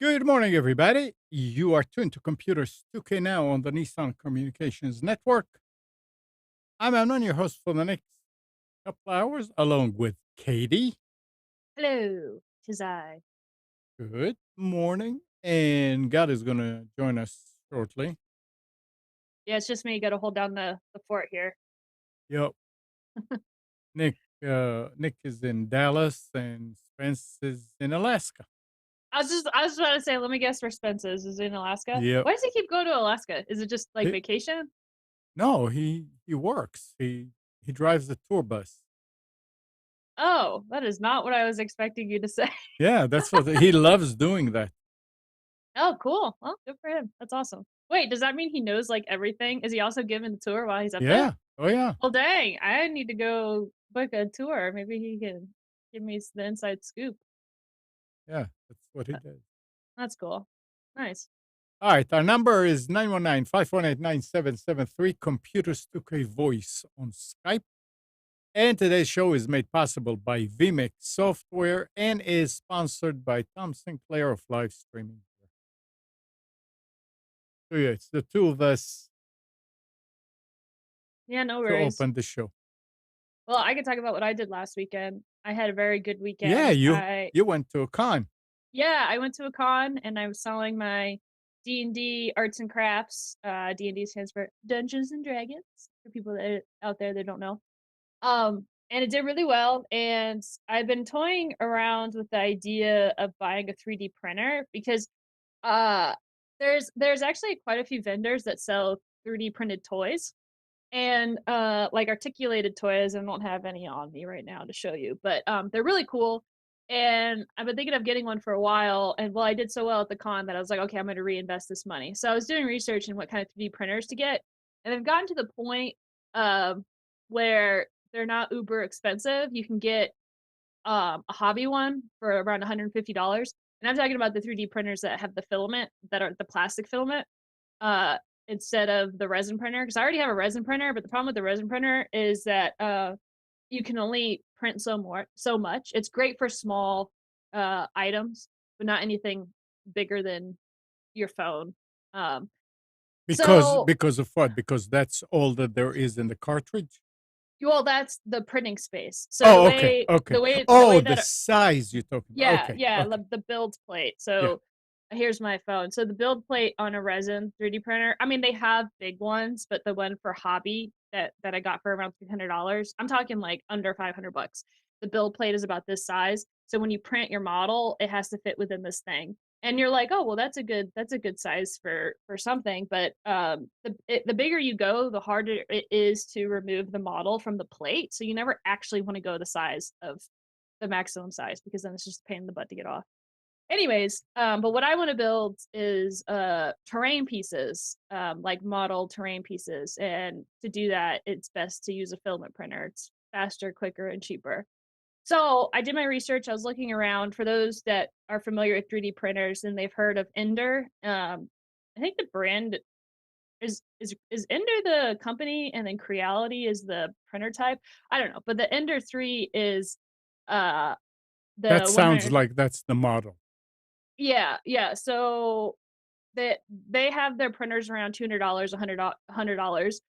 Good morning, everybody. You are tuned to Computers 2K now on the Nissan Communications Network. I'm Amnon, your host for the next couple hours, along with Katie. Hello, 'tis I. Good morning. And God is going to join us shortly. Yeah, it's just me. Got to hold down the fort here. Yep. Nick is in Dallas and Spence is in Alaska. I was about to say, let me guess where Spence is in Alaska. Yep. Why does he keep going to Alaska? Is it just like He- vacation? no, he works. He drives the tour bus. Oh, that is not what I was expecting you to say. Yeah, that's what he loves doing that. Oh, cool. Well, good for him. That's awesome. Wait, does that mean he knows like everything? Is he also giving the tour while he's up there? Yeah. Oh yeah. Well, dang, I need to go book a tour. Maybe he can give me the inside scoop. Yeah, that's what he Uh, does. That's cool. Nice. All right, our number is 919-518-9773, Computers 2K Voice on Skype. And today's show is made possible by vMix Software and is sponsored by Tom Sinclair of Live Streaming. So yeah, it's the two of us Yeah, no to worries. open the show. Well, I can talk about what I did last weekend. I had a very good Yeah, weekend. you went to a con. Yeah, I went to a con and I was selling my D&D arts and crafts. D&D stands for Dungeons and Dragons for people that out there that don't know. And it did really well. And I've been toying around with the idea of buying a 3D printer because uh there's actually quite a few vendors that sell 3D printed toys and like articulated toys. I don't have any on me right now to show you, but they're really cool. And I've been thinking of getting one for a while. And well, I did so well at the con that I was like, okay, I'm going to reinvest this money. So I was doing research in what kind of 3D printers to get, and I've gotten to the point where they're not uber expensive. You can get a hobby one for around $150, and I'm talking about the 3D printers that have the filament, that are the plastic filament, uh, instead of the resin printer. Because I already have a resin printer, but the problem with the resin printer is that you can only print so much. It's great for small items, but not anything bigger than your phone. Um, Because so because of what? Because that's all that there is in the cartridge? well, that's the printing space. So the Oh, okay, way okay. the Oh, way the that size you're talking about. yeah, Okay, yeah, okay. the build plate. Yeah. So here's my phone. So the build plate on a resin 3D printer. I mean, they have big ones, but the one for hobby that I got for around $300, I'm talking like under 500 bucks. The build plate is about this size. So when you print your model, it has to fit within this thing. And you're like, "Oh, well that's a good size for something." But the bigger you go, the harder it is to remove the model from the plate. So you never actually want to go the size of the maximum size because then it's just a pain in the butt to get off. Anyways, but what I want to build is terrain pieces, like model terrain pieces. And to do that, it's best to use a filament printer. It's faster, quicker, and cheaper. So I did my research. I was looking around for those that are familiar with 3D printers and they've heard of Ender. I think the brand is Ender the company, and then Creality is the printer type. I don't know, but the Ender 3 is uh That the sounds 100. like that's the model. Yeah, yeah. So they have their printers around $200, $100.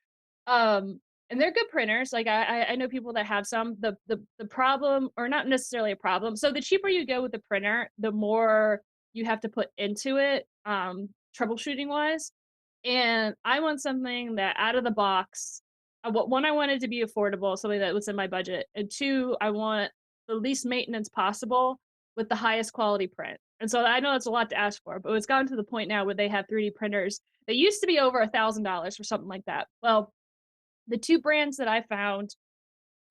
Um, and they're good printers. Like I know people that have some. The problem, or not necessarily a problem. So the cheaper you go with the printer, the more you have to put into it, troubleshooting wise. And I want something that out of the box one, I wanted to be affordable, something that was in my budget, and two, I want the least maintenance possible with the highest quality print. And so I know that's a lot to ask for, but it's gotten to the point now where they have 3D printers. They used to be over $1,000 for something like that. Well, the two brands that I found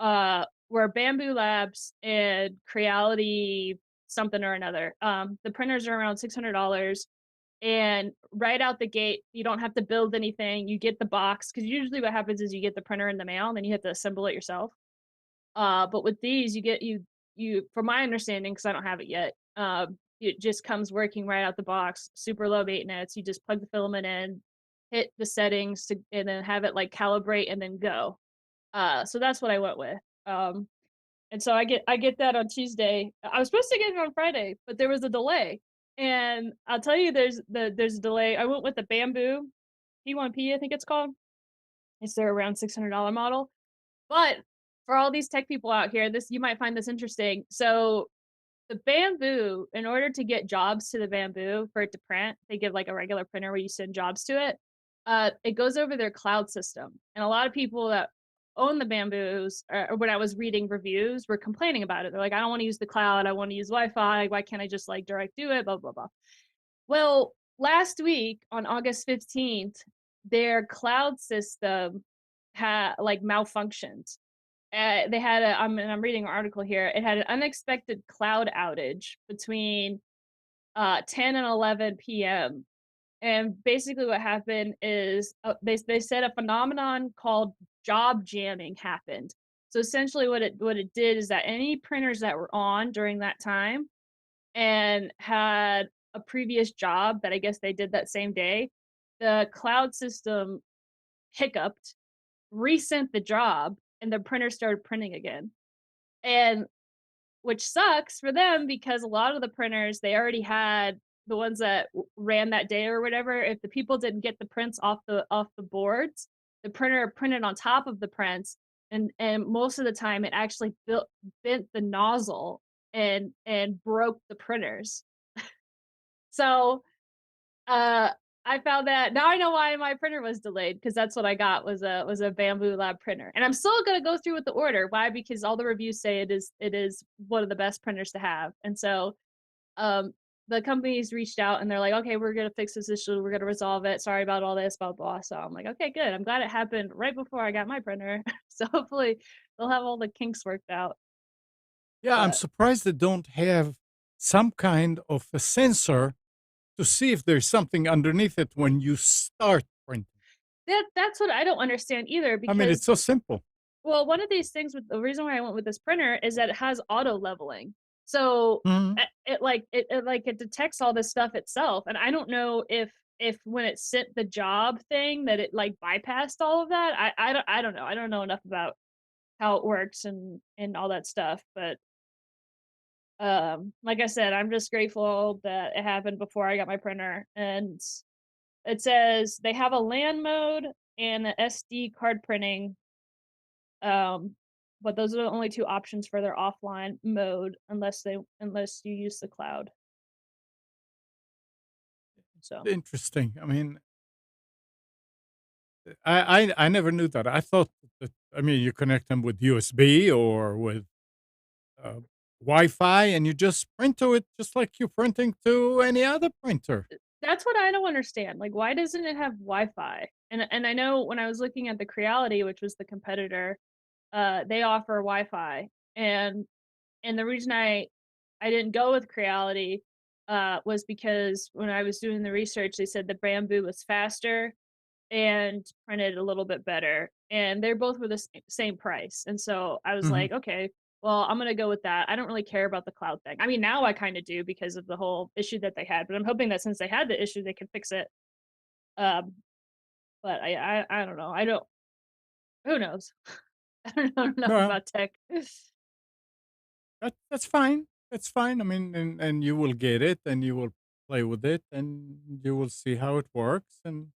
were Bamboo Labs and Creality something or another. The printers are around $600, and right out the gate, you don't have to build anything. You get the box because usually what happens is you get the printer in the mail, and then you have to assemble it yourself. But with these, you from my understanding, because I don't have it yet, it just comes working right out the box, super low maintenance. You just plug the filament in, hit the settings to, and then have it like calibrate and then go. So that's what I went with. And so I get that on Tuesday. I was supposed to get it on Friday, but there was a delay. And I'll tell you there's a delay. I went with the Bamboo P1P, I think it's called. It's their around $600 model. But for all these tech people out here, this you might find this interesting. So the Bamboo, in order to get jobs to the Bamboo for it to print, they give like a regular printer where you send jobs to it. It goes over their cloud system, and a lot of people that own the Bamboos, or when I was reading reviews, were complaining about it. They're like, "I don't want to use the cloud. I want to use Wi-Fi. Why can't I just like direct do it?" Blah blah blah. Well, last week on August 15th, their cloud system had like malfunctioned. They had and I'm reading an article here. It had an unexpected cloud outage between 10 and 11 p.m. And basically, what happened is they said a phenomenon called job jamming happened. So essentially, what it did is that any printers that were on during that time and had a previous job that I guess they did that same day, the cloud system hiccuped, resent the job, and the printer started printing again. And which sucks for them because a lot of the printers, they already had the ones that ran that day or whatever. If the people didn't get the prints off the boards, the printer printed on top of the prints, and most of the time it actually bent the nozzle and broke the printers. So uh, I found that now I know why my printer was delayed because that's what I got was a Bamboo Lab printer, and I'm still gonna go through with the order. Why? Because all the reviews say it is one of the best printers to have, and so um, the companies reached out and they're like, okay, we're gonna fix this issue, we're gonna resolve it. Sorry about all this, blah blah. So I'm like, okay, good. I'm glad it happened right before I got my printer, so hopefully they'll have all the kinks worked out. Yeah, I'm But surprised they don't have some kind of a sensor to see if there's something underneath it when you start printing. that's what I don't understand either I mean, because it's so simple. well, one of these things with the reason why I went with this printer is that it has auto leveling. So Mhm. it detects all this stuff itself. And I don't know if when it sent the job thing that it like bypassed all of that. I don't know. I don't know enough about how it works and all that stuff. But like I said, I'm just grateful that it happened before I got my printer. And it says they have a LAN mode and the SD card printing. Um, but those are the only 2 options for their offline mode unless you use the cloud. So, Interesting. I mean, I never knew that. I thought that, I mean, you connect them with USB or with uh, Wi-Fi, and you just print to it just like you're printing to any other printer. that's what I don't understand, like, why doesn't it have Wi-Fi? And I know when I was looking at the Creality, which was the competitor, they offer Wi-Fi, and the reason I didn't go with Creality, was because when I was doing the research, they said the Bamboo was faster and printed a little bit better, and they're both were the same price, and so I was Mhm. like, "Okay, well, I'm gonna go with that." I don't really care about the cloud thing. I mean, now I kinda do because of the whole issue that they had, but I'm hoping that since they had the issue, they can fix it. Um, but I don't know. I don't who knows? I don't know enough Well, about tech. that's fine. That's fine. I mean, and you will get it, and you will play with it, and you will see how it works. And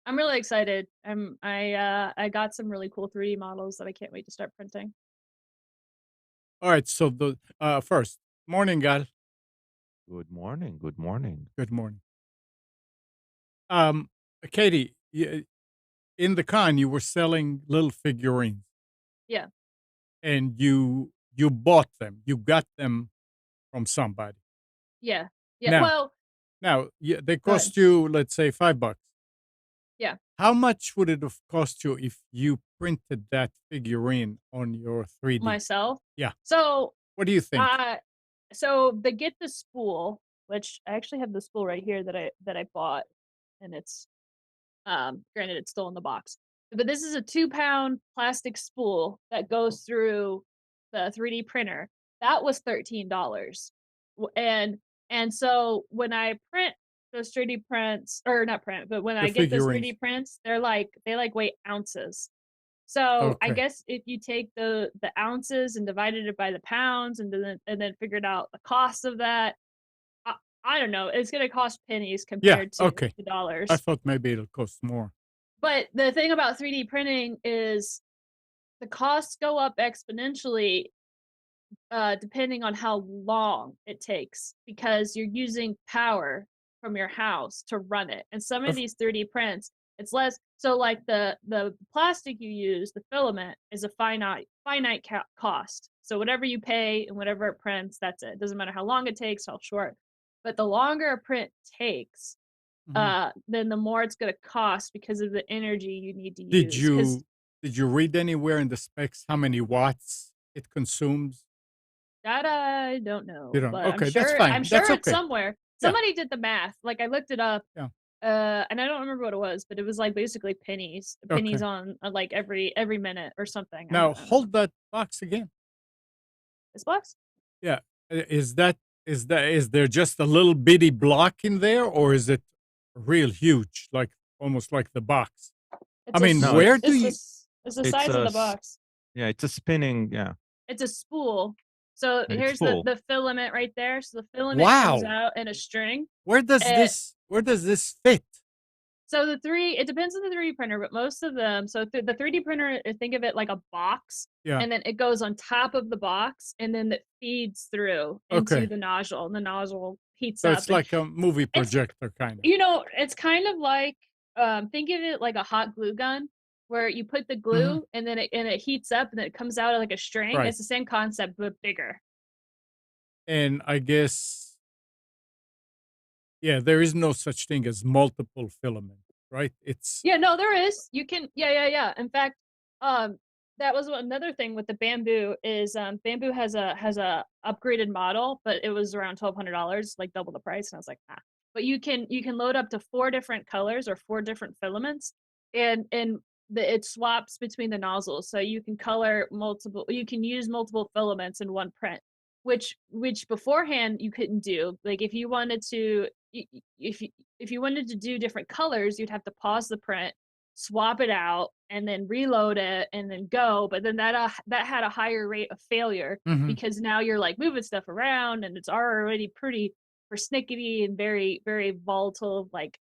I'm really excited. I got some really cool 3D models that I can't wait to start printing. all right. So the first morning, Gal. Good morning. Good morning. Good morning, um, Katie. in the con, you were selling little figurines, Yeah. and you bought them. You got them from somebody. Yeah. Yeah. Now Well, now, yeah, they go ahead. cost you, let's say, $5. Yeah. How much would it have cost you if you printed that figurine on your 3D? Myself. Yeah. So, What do you think? uh, so they get the spool, which I actually have the spool right here that I bought, and it's granted it's still in the box, but this is a 2-pound plastic spool that goes through the 3D printer. That was $13. And so when I print those 3D prints, or not print, but when The I get those figurines. 3D prints, they weigh ounces. So I Okay. guess if you take the ounces and divided it by the pounds and then figured out the cost of that, I, I don't know. It's gonna cost pennies Yeah, compared to okay. the I dollars. thought maybe it'll cost more. But the thing about 3D printing is the costs go up exponentially, depending on how long it takes because you're using power from your house to run it. And some of Of these 3D prints, it's less. So, like the plastic you use, the filament is a cost. So whatever you pay and whatever it prints, that's it. It doesn't matter how long it takes, how short. But the longer a print takes, Mhm. then the more it's going to cost because of the energy you need to Did use. Because you did you read anywhere in the specs how many watts it consumes? that I don't You know, don't. but Okay, that's I'm fine. That's sure it's okay. somewhere. Yeah, Somebody did the math. Like, I looked it up, yeah. and I don't remember what it was, but it was like basically pennies Okay. on like every minute or something. Now I don't know. hold that box again. This box? Yeah. Is there just a little bitty block in there, or is it real huge, like almost like the box? I mean, No, where do you it's the it's size of a the box. yeah, it's a spinning, yeah, It's a spool. So it's here's full. the filament right there. So the filament comes Wow! out in a string. Where does this fit? So it depends on the 3D printer, but most of them, the 3D printer, think of it like a box, Yeah. and then it goes on top of the box, and then it feeds through into Okay. the nozzle, and the nozzle heats So up. it's And like a movie it's, projector kind of. it's kind of like, think of it like a hot glue gun, where you put the Mhm. glue and then it heats up and then it comes out like a string. Right. It's the same concept, but bigger. And I guess, yeah, there is no such thing as multiple filament, right? It's Yeah, no, there is. You can, yeah. In fact, um, that was another thing with the bamboo is bamboo has a upgraded model, but it was around $1,200, like double the price. And I was like, ah. But you can load up to 4 different colors or 4 different filaments, and it swaps between the nozzles, so you can color multiple. You can use multiple filaments in one print, which beforehand you couldn't do. Like, if you wanted to, if you wanted to do different colors, you'd have to pause the print, swap it out, and then reload it, and then go. But then that had a higher rate of failure Mhm. because now you're like moving stuff around, and it's already pretty persnickety and very very volatile. Like,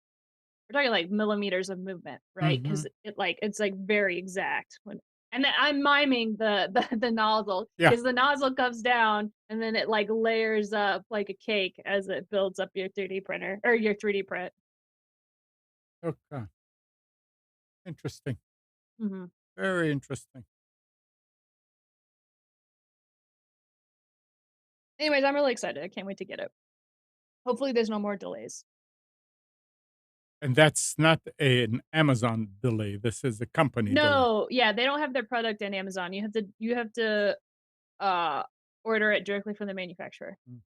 we're talking like millimeters of movement, right? Because Mhm. it's like very exact when. And then I'm miming the nozzle Yeah. because the nozzle comes down and then it like layers up like a cake as it builds up your 3D printer or your 3D print. Okay. Interesting. Mhm. Very interesting. Anyways, I'm really excited. I can't wait to get it. Hopefully, there's no more delays. And that's not an Amazon delay. This is a company delay. No, yeah, they don't have their product in Amazon. You have to uh order it directly from the manufacturer. Mm.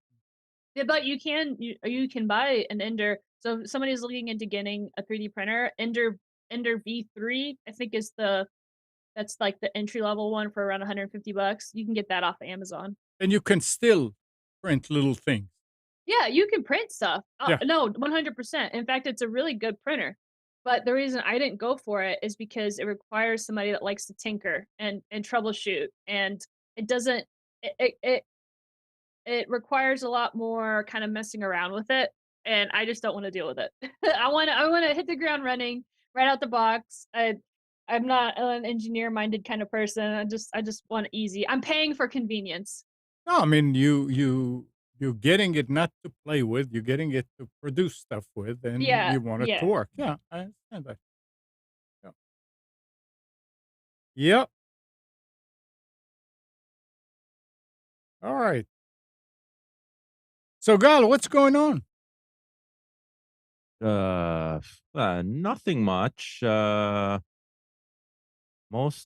Yeah, but you can buy an Ender. So if somebody's looking into getting a 3D printer, Ender V3, I think that's like the entry level one for around 150 bucks. You can get that off of Amazon. And you can still print little things. Yeah, you can print stuff. Yeah. No, 100%. In fact, it's a really good printer. But the reason I didn't go for it is because it requires somebody that likes to tinker and troubleshoot, and it doesn't it it it, it requires a lot more kind of messing around with it, and I just don't want to deal with it. I want to hit the ground running right out the box. I'm not an engineer minded kind of person. I just want easy. I'm paying for convenience. No, I mean you're getting it not to play with, you're getting it to produce stuff with, and Yeah, you want it to yeah. work. Yeah, I understand that. Yeah. Yep. All right. So, Gal, what's going on? Nothing much. Most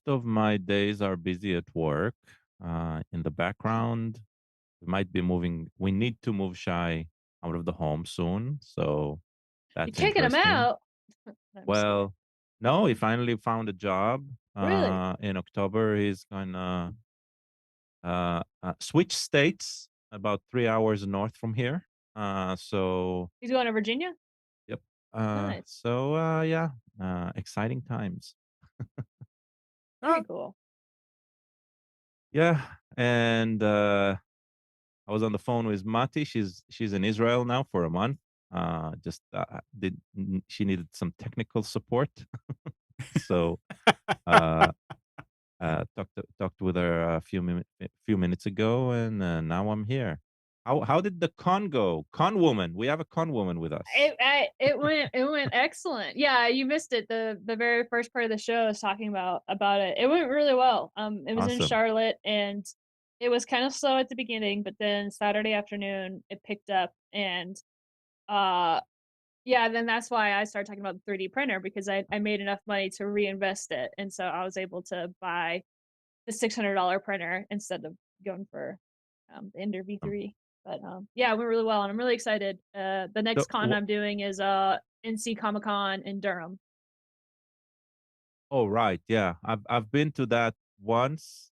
of my days are busy at work. In the background, we might be moving. We need to move Shy out of the home soon, so You're that's kicking him interesting. out. No, I'm just kidding. Well, no, he finally found a job. Really? In October, he's gonna switch states about 3 hours north from here. So He's going to Virginia? yep. Nice. Yeah, exciting times. Very Ah, cool. Yeah, and I was on the phone with Mati. She's in Israel now for a month. Just did she needed some technical support, so uh, talked with her a few minutes ago, and now I'm here. How did the con go? Con woman, we have a con woman with us. It went excellent. Yeah, you missed it. The very first part of the show is talking about it. It went really well. It was in Awesome. Charlotte, and it was kind of slow at the beginning, but then Saturday afternoon it picked up, and uh yeah, then that's why I started talking about the 3D printer because I made enough money to reinvest it, and so I was able to buy the $600 printer instead of going for the Ender Um, V3. But yeah, it went really well, and I'm really excited. The so, next con I'm doing is NC Comic Con in Durham. oh right, yeah, I've been to that once.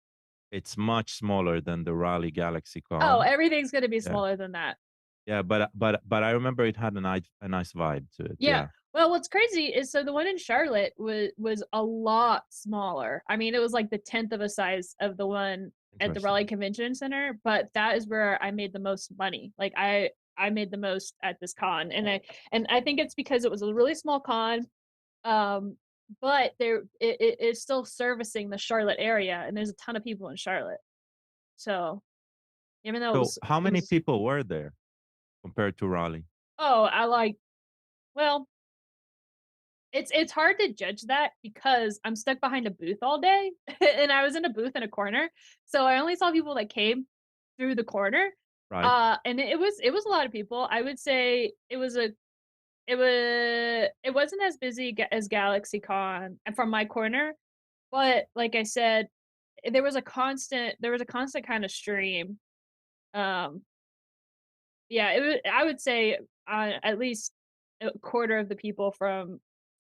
It's much smaller than the Raleigh Galaxy Oh, Con. everything's gonna be Yeah. smaller than that. Yeah, but I remember it had a nice vibe to it. Yeah. Yeah, Well, what's crazy is so the one in Charlotte was a lot smaller. I mean, it was like the tenth of a size of the one at the Raleigh interesting. Convention Center, but that is where I made the most money. Like I made the most at this con, and I think it's because it was a really small con. Um, but it is still servicing the Charlotte area, and there's a ton of people in Charlotte. So even though So, how it many was people were there compared to Raleigh? oh I like well it's hard to judge that because I'm stuck behind a booth all day, and I was in a booth in a corner, so I only saw people that came through the corner, Right. and it was a lot of people. I would say it wasn't as busy as GalaxyCon and from my corner, but like I said, there was a constant kind of stream. Um, yeah, I would say at least a quarter of the people from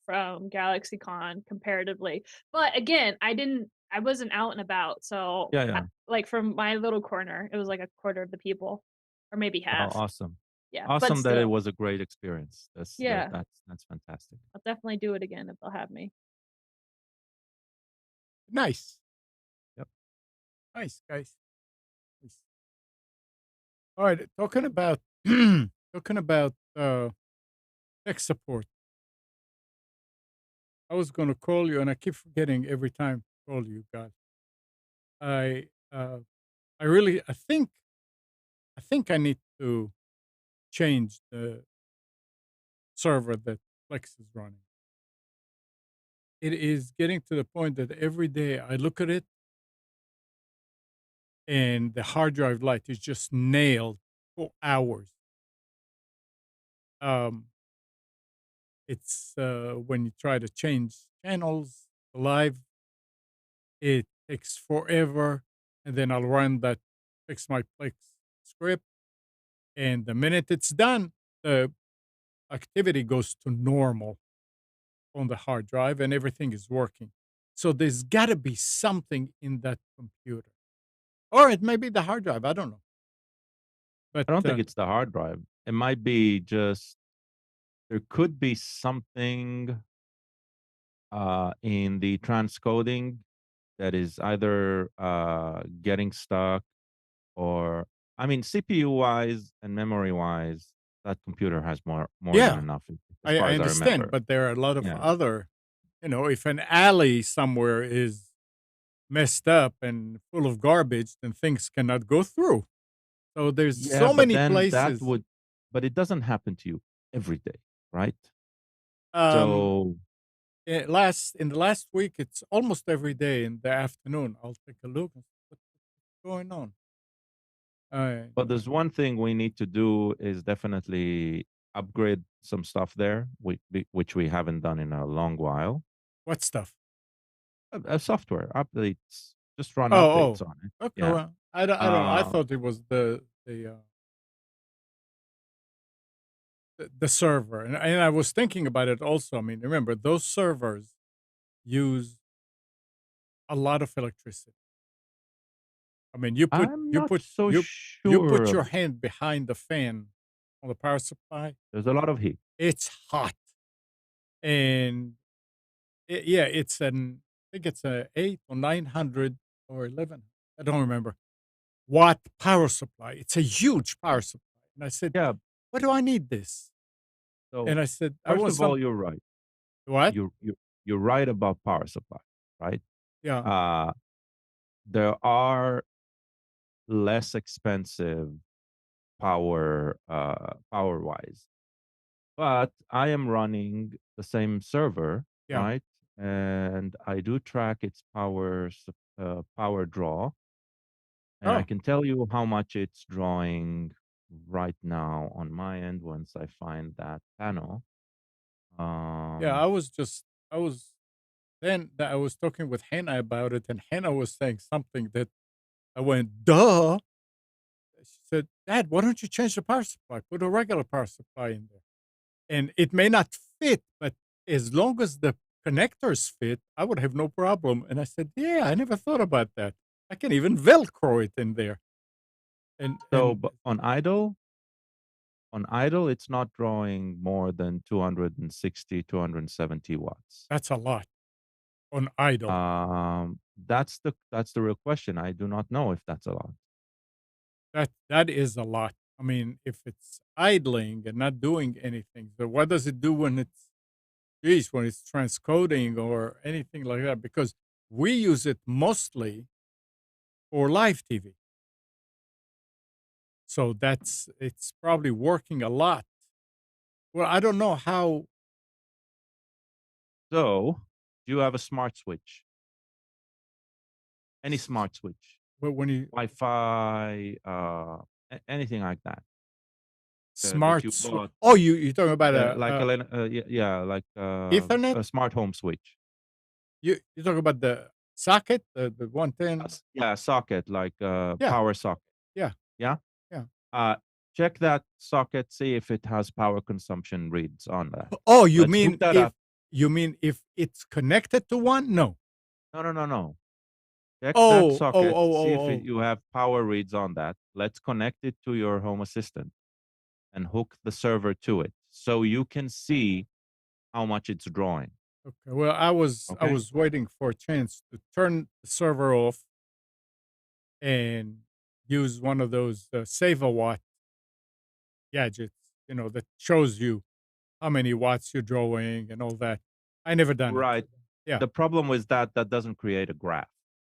GalaxyCon comparatively. But again, I wasn't out and about, so Yeah, yeah. like from my little corner, it was like a quarter of the people, or maybe Oh, half. awesome. Yeah, but Awesome that it still, was a great experience. yeah, That's fantastic. I'll definitely do it again if they'll have me. nice. Yep. Nice, guys. Nice. All right. Talking about tech support. I was going to call you, and I keep forgetting every time to call you, guys. I uh, I think I need to change the server that Plex is running. It is getting to the point that every day I look at it and the hard drive light is just nailed for hours. Um, it's when you try to change channels live, it takes forever, and then I'll run that fix my Plex script, and the minute it's done, the activity goes to normal on the hard drive and everything is working. So there's got to be something in that computer, or it may be the hard drive. I don't know, but I don't think it's the hard drive. It might be just there could be something in the transcoding that is either getting stuck or I mean CPU wise and memory wise, that computer has more than yeah, enough as I far as I understand. remember. But there are a lot of Yeah. other, if an alley somewhere is messed up and full of garbage, then things cannot go through. So there's Yeah, so but many then that places. would but it doesn't happen to you every day, right? Um, So in the last week, it's almost every day in the afternoon. I'll take a look and see what's going on. I But there's one thing we need to do is definitely upgrade some stuff there, which we haven't done in a long while. what stuff? Software updates, just run Oh, updates on it. oh, okay. Yeah. Well, I don't know. I Uh, thought it was the server, and I was thinking about it also. I mean, remember those servers use a lot of electricity. I mean, I'm not so you sure put your of. hand behind the fan on the power supply. There's a lot of heat. It's hot, and yeah, it's an I think it's a 8 or 900 or 11. I don't remember watt power supply. It's a huge power supply, and I said, Yeah. "Why do I need this?" So And I said, "I first want of all, some." you're right. What? You're right about power supply, right? Yeah. Uh, there are less expensive power wise, but I am running the same server, Yeah. right? And I do track its power draw, and I Oh, can tell you how much it's drawing right now on my end once I find that panel. yeah. Um, I was then that I was talking with Hannah about it, and Hannah was saying something that I went, "Duh." She said, "Dad, why don't you change the power supply? Put a regular power supply in there." And it may not fit, but as long as the connectors fit, I would have no problem. And I said, "Yeah, I never thought about that. I can even Velcro it in there." so, And but on idle, it's not drawing more than 260, 270 watts. that's a lot on idle. That's the real question. I do not know if that's a lot. That is a lot. I mean, if it's idling and not doing anything, so what does it do when it's geez, when it's transcoding or anything like that? Because we use it mostly for live TV. So that's it's probably working a lot. Well, I don't know how So, do you have a smart switch? Any s- smart switch, when you Wi-Fi, anything like that that you bought, oh, you're talking about like a yeah, like Ethernet? a smart home switch. You talking about the socket, the 110? Yeah, socket, like Yeah, power socket. yeah, Yeah. yeah. Uh, check that socket, see if it has power consumption reads on that. Oh, Let's hook that up. you mean if it's connected to one? No. No, no, no, no. Check that Oh, oh, socket, oh, see oh, if oh. you have power reads on that. Let's connect it to your home assistant and hook the server to it so you can see how much it's drawing. Okay. Well, I Okay. was waiting for a chance to turn the server off and use one of those save a watt gadgets, that shows you how many watts you're drawing and all that. I never done it. Right. Yeah. The problem with that doesn't create a graph,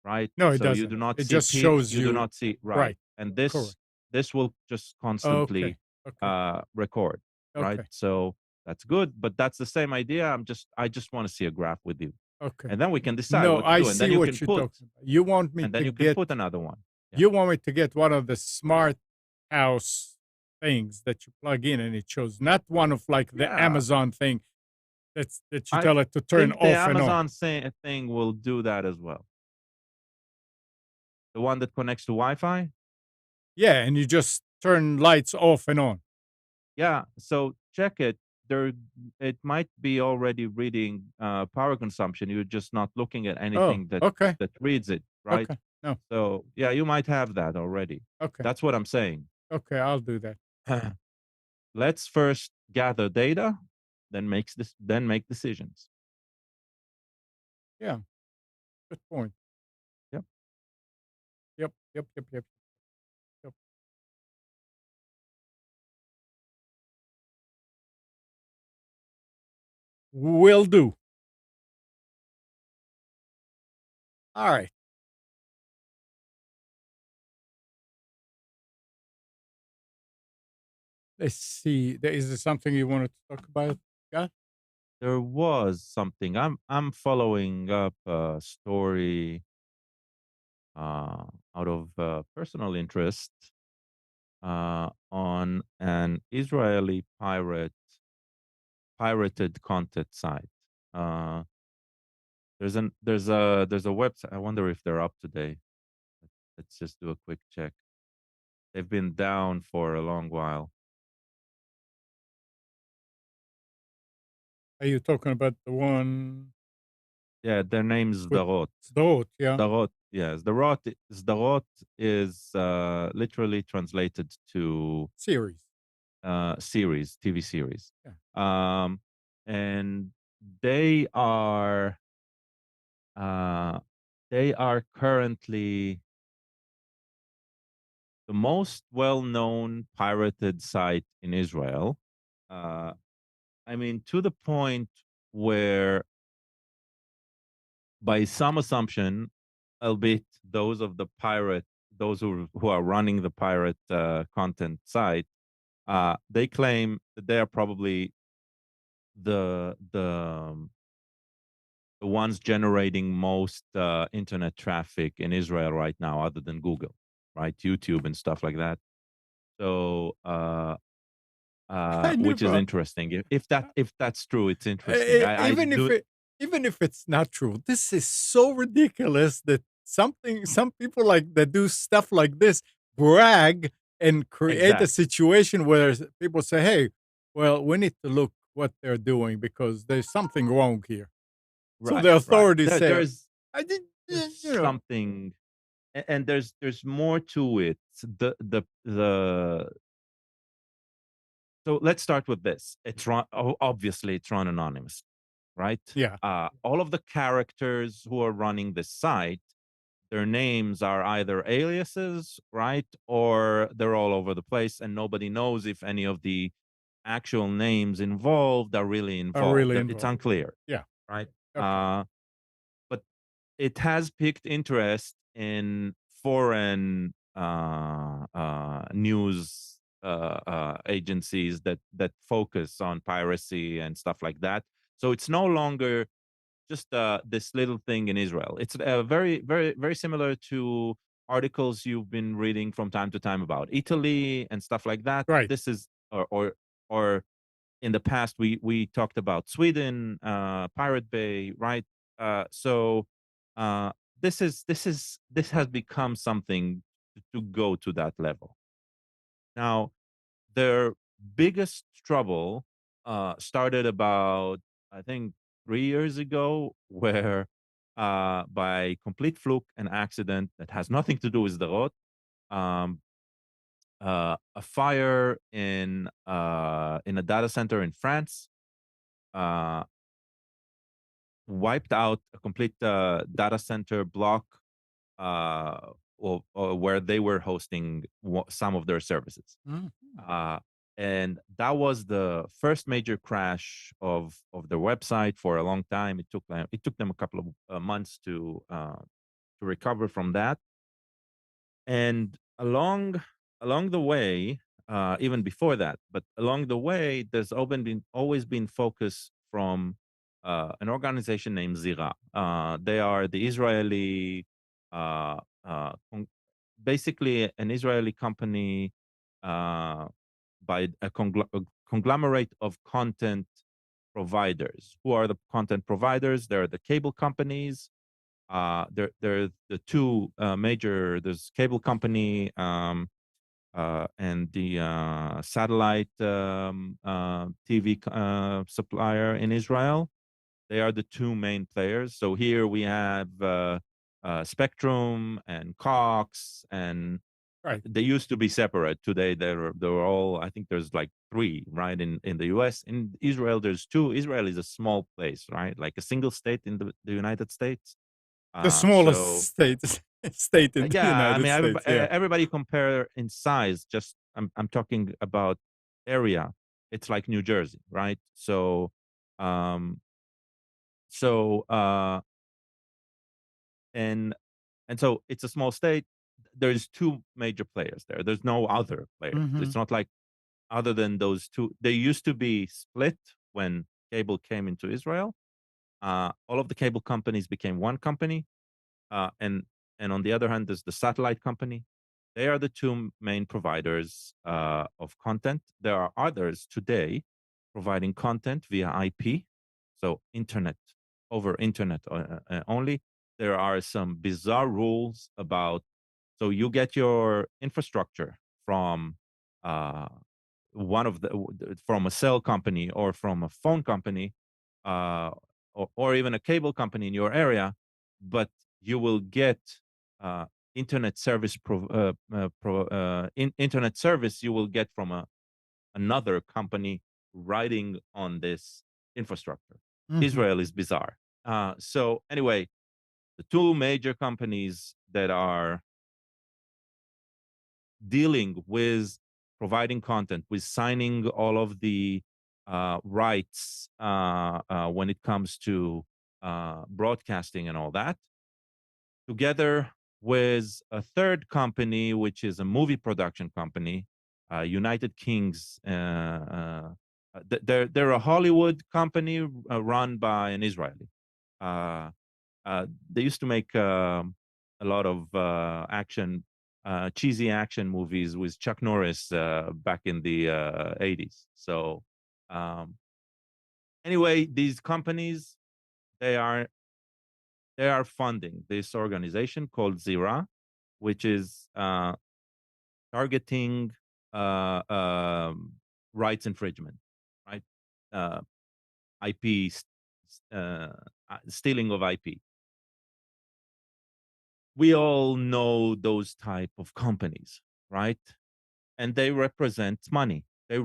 right? No, it So you doesn't. do not It see just peak, shows you do you not see right. right. And Correct. this will just Okay. constantly Okay. record, right? Okay. So that's good, but that's the same idea. I just want to see a graph with you. Okay. And then we can decide No, what to I do. see what you're talking about. And then you can put another one. Yeah. You want me to get one of the smart house things that you plug in and it shows, not one of like the Yeah. Amazon thing that you I tell it to turn think the off and on. Amazon thing will do that as well. The one that connects to Wi-Fi. Yeah, and you just turn lights off and on. Yeah, so check it. There, it might be already reading power consumption. You're just not looking at Oh, anything that okay. reads it, right? Okay. No. So yeah, you might have that already. Okay. That's what I'm saying. Okay, I'll do that. Let's first gather data, then make decisions. Yeah, good point. Yep. Yep, yep, yep, yep, yep. Will do. All right. Let's see. Is there something you wanted to talk about? Scott? there was something. I'm following up a story out of personal interest on an Israeli pirated content site. Uh, there's a website. I wonder if they're up to date. Let's just do a quick check. They've been down for a long while. Are you talking about the one Yeah, their name's with Darot. Sdot, yeah? Darot, yes. Darot is literally translated to Series. series, TV series. Yeah. Um, and they are uh, they are currently the most well-known pirated site in Israel. Uh, I mean, to the point where, by some assumption, albeit those who are running the pirate content site, they claim that they are probably the the um, the ones generating most internet traffic in Israel right now, other than Google, right? YouTube and stuff like that. So, I which is never interesting. If that's true, it's interesting. E I do. even if it's not true, this is so ridiculous that some people like that do stuff like this brag and create a Exactly. situation where people say, "Hey, well, we need to look what they're doing because there's something wrong here." So Right, the right. authorities say, "I did," There's you know, something, and there's more to it. The So let's start with this. It's run, obviously it's run anonymous, right? yeah, All of the characters who are running this site, their names are either aliases, right, or they're all over the place, and nobody knows if any of the actual names involved are really are involved. really It's involved. unclear, Yeah, right? okay, But it has piqued interest in foreign news agencies that focus on piracy and stuff like that. So it's no longer just this little thing in Israel. It's very, very, very similar to articles you've been reading from time to time about Italy and stuff like that. right. This is or in the past we talked about Sweden, Pirate Bay, right? So uh, this has become something to go to that level. Now, their biggest trouble started about, I think, 3 years ago, where by complete fluke and accident that has nothing to do with the road, um, a fire in a data center in France uh, wiped out a complete data center block or where they were hosting some of their services. Mhm. Uh, and that was the first major crash of their website for a long time. It took them a couple of months to recover from that. And along the way, even before that, but along the way, there's always been focus from an organization named Zira. They are the Israeli, uh, basically an Israeli company uh, by a conglomerate of content providers. Who are the content providers? They're the cable companies, they're the two major. There's cable company and the satellite TV supplier in Israel. They are the two main players. So here we have Spectrum and Cox, and Right. they used to be separate. Today they're all. I think there's like three, right? In the U.S. In Israel, there's two. Israel is a small place, right? Like a single state in the United States. The smallest So state in the yeah, I United mean, States, yeah. everybody compare in size. Just I'm talking about area. It's like New Jersey, right? Um, so and so it's a small state. There's two major players there. There's no other players. It's Mhm. not like other than those two. They used to be split when cable came into Israel, all of the cable companies became one company, uh, and and on the other hand, there's the satellite company. They are the two main providers of content. There are others today providing content via IP, so internet over internet only. There are some bizarre rules about, so you get your infrastructure from uh, one of the from a cell company or from a phone company, uh, or even a cable company in your area, but you will get uh, internet service internet service you will get from another company riding on this infrastructure. Mhm. Israel is bizarre. So anyway, the two major companies that are dealing with providing content, with signing all of the rights when it comes to broadcasting and all that, together with a third company, which is a movie production company, United Kings. They're a Hollywood company run by an Israeli. Uh, they used to make a lot of cheesy action movies with Chuck Norris back in the 80s. So, um, anyway, these companies they are they are funding this organization called Zira, which is targeting uh, um, rights infringement, right? Uh, IP stealing of IP. We all know those type of companies, right? And they represent money. They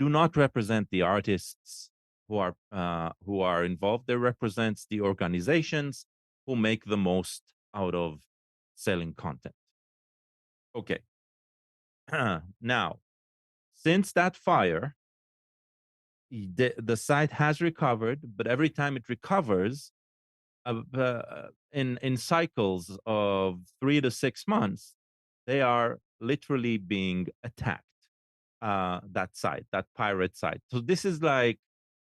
do not represent the artists who are involved. They represent the organizations who make the most out of selling content. Okay. Now, since that fire, the site has recovered, but every time it recovers, in cycles of 3 to 6 months, they are literally being attacked. That site, that pirate site. So this is like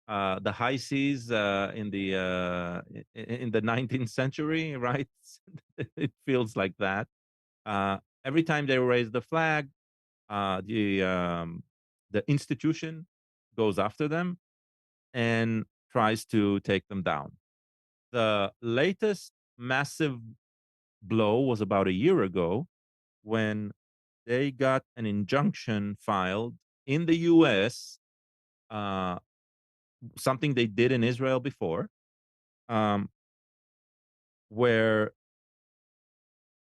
the high seas in the 19th century, right? It feels like that. Every time they raise the flag, uh, the um, the institution goes after them and tries to take them down. The latest massive blow was about a year ago when they got an injunction filed in the US, uh, something they did in Israel before, um, where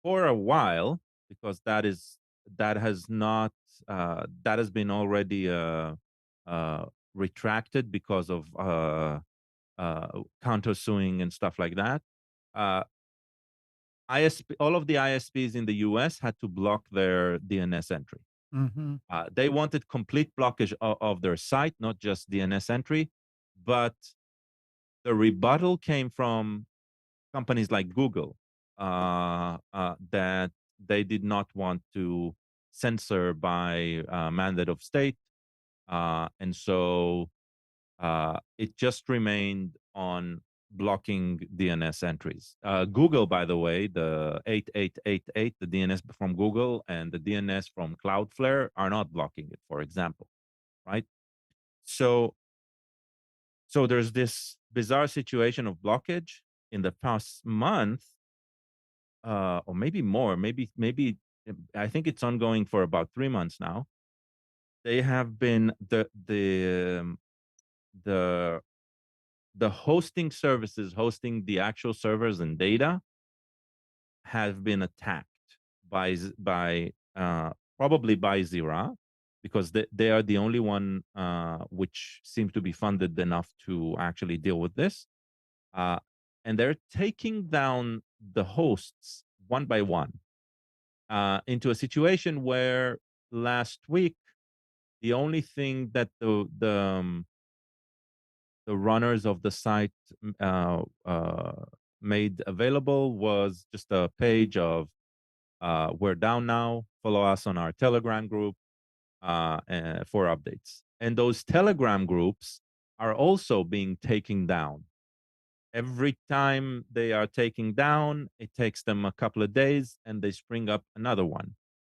for a while, because that has not that has been already uh, retracted because of countersuing and stuff like that. Uh, all of the ISPs in the US had to block their DNS entry. Mhm. They wanted complete blockage of their site, not just DNS entry. But the rebuttal came from companies like Google that they did not want to censor by mandate of state. And so it just remained on blocking DNS entries. Google, by the way, the 8888, the DNS from Google and the DNS from Cloudflare are not blocking it, for example, right? So, so there's this bizarre situation of blockage in the past month, or maybe more, maybe I think it's ongoing for about 3 months now. They have been the the hosting services hosting the actual servers and data have been attacked by probably by Zira, because they are the only one which seem to be funded enough to actually deal with this. Uh, and they're taking down the hosts one by one into a situation where last week the only thing that the runners of the site made available was just a page of we're down now. Follow us on our Telegram group for updates. And those Telegram groups are also being taken down. Every time they are taking down, it takes them a couple of days and they spring up another one.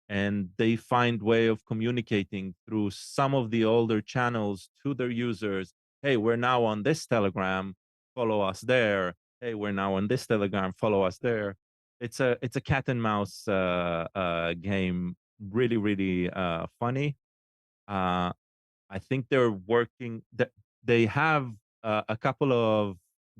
And they find way of communicating through some of the older channels to their users. Hey, we're now on this Telegram, follow us there. Hey, we're now on this Telegram, follow us there. It's a cat and mouse game. Really, really funny. Uh, I think they're working. They have a couple of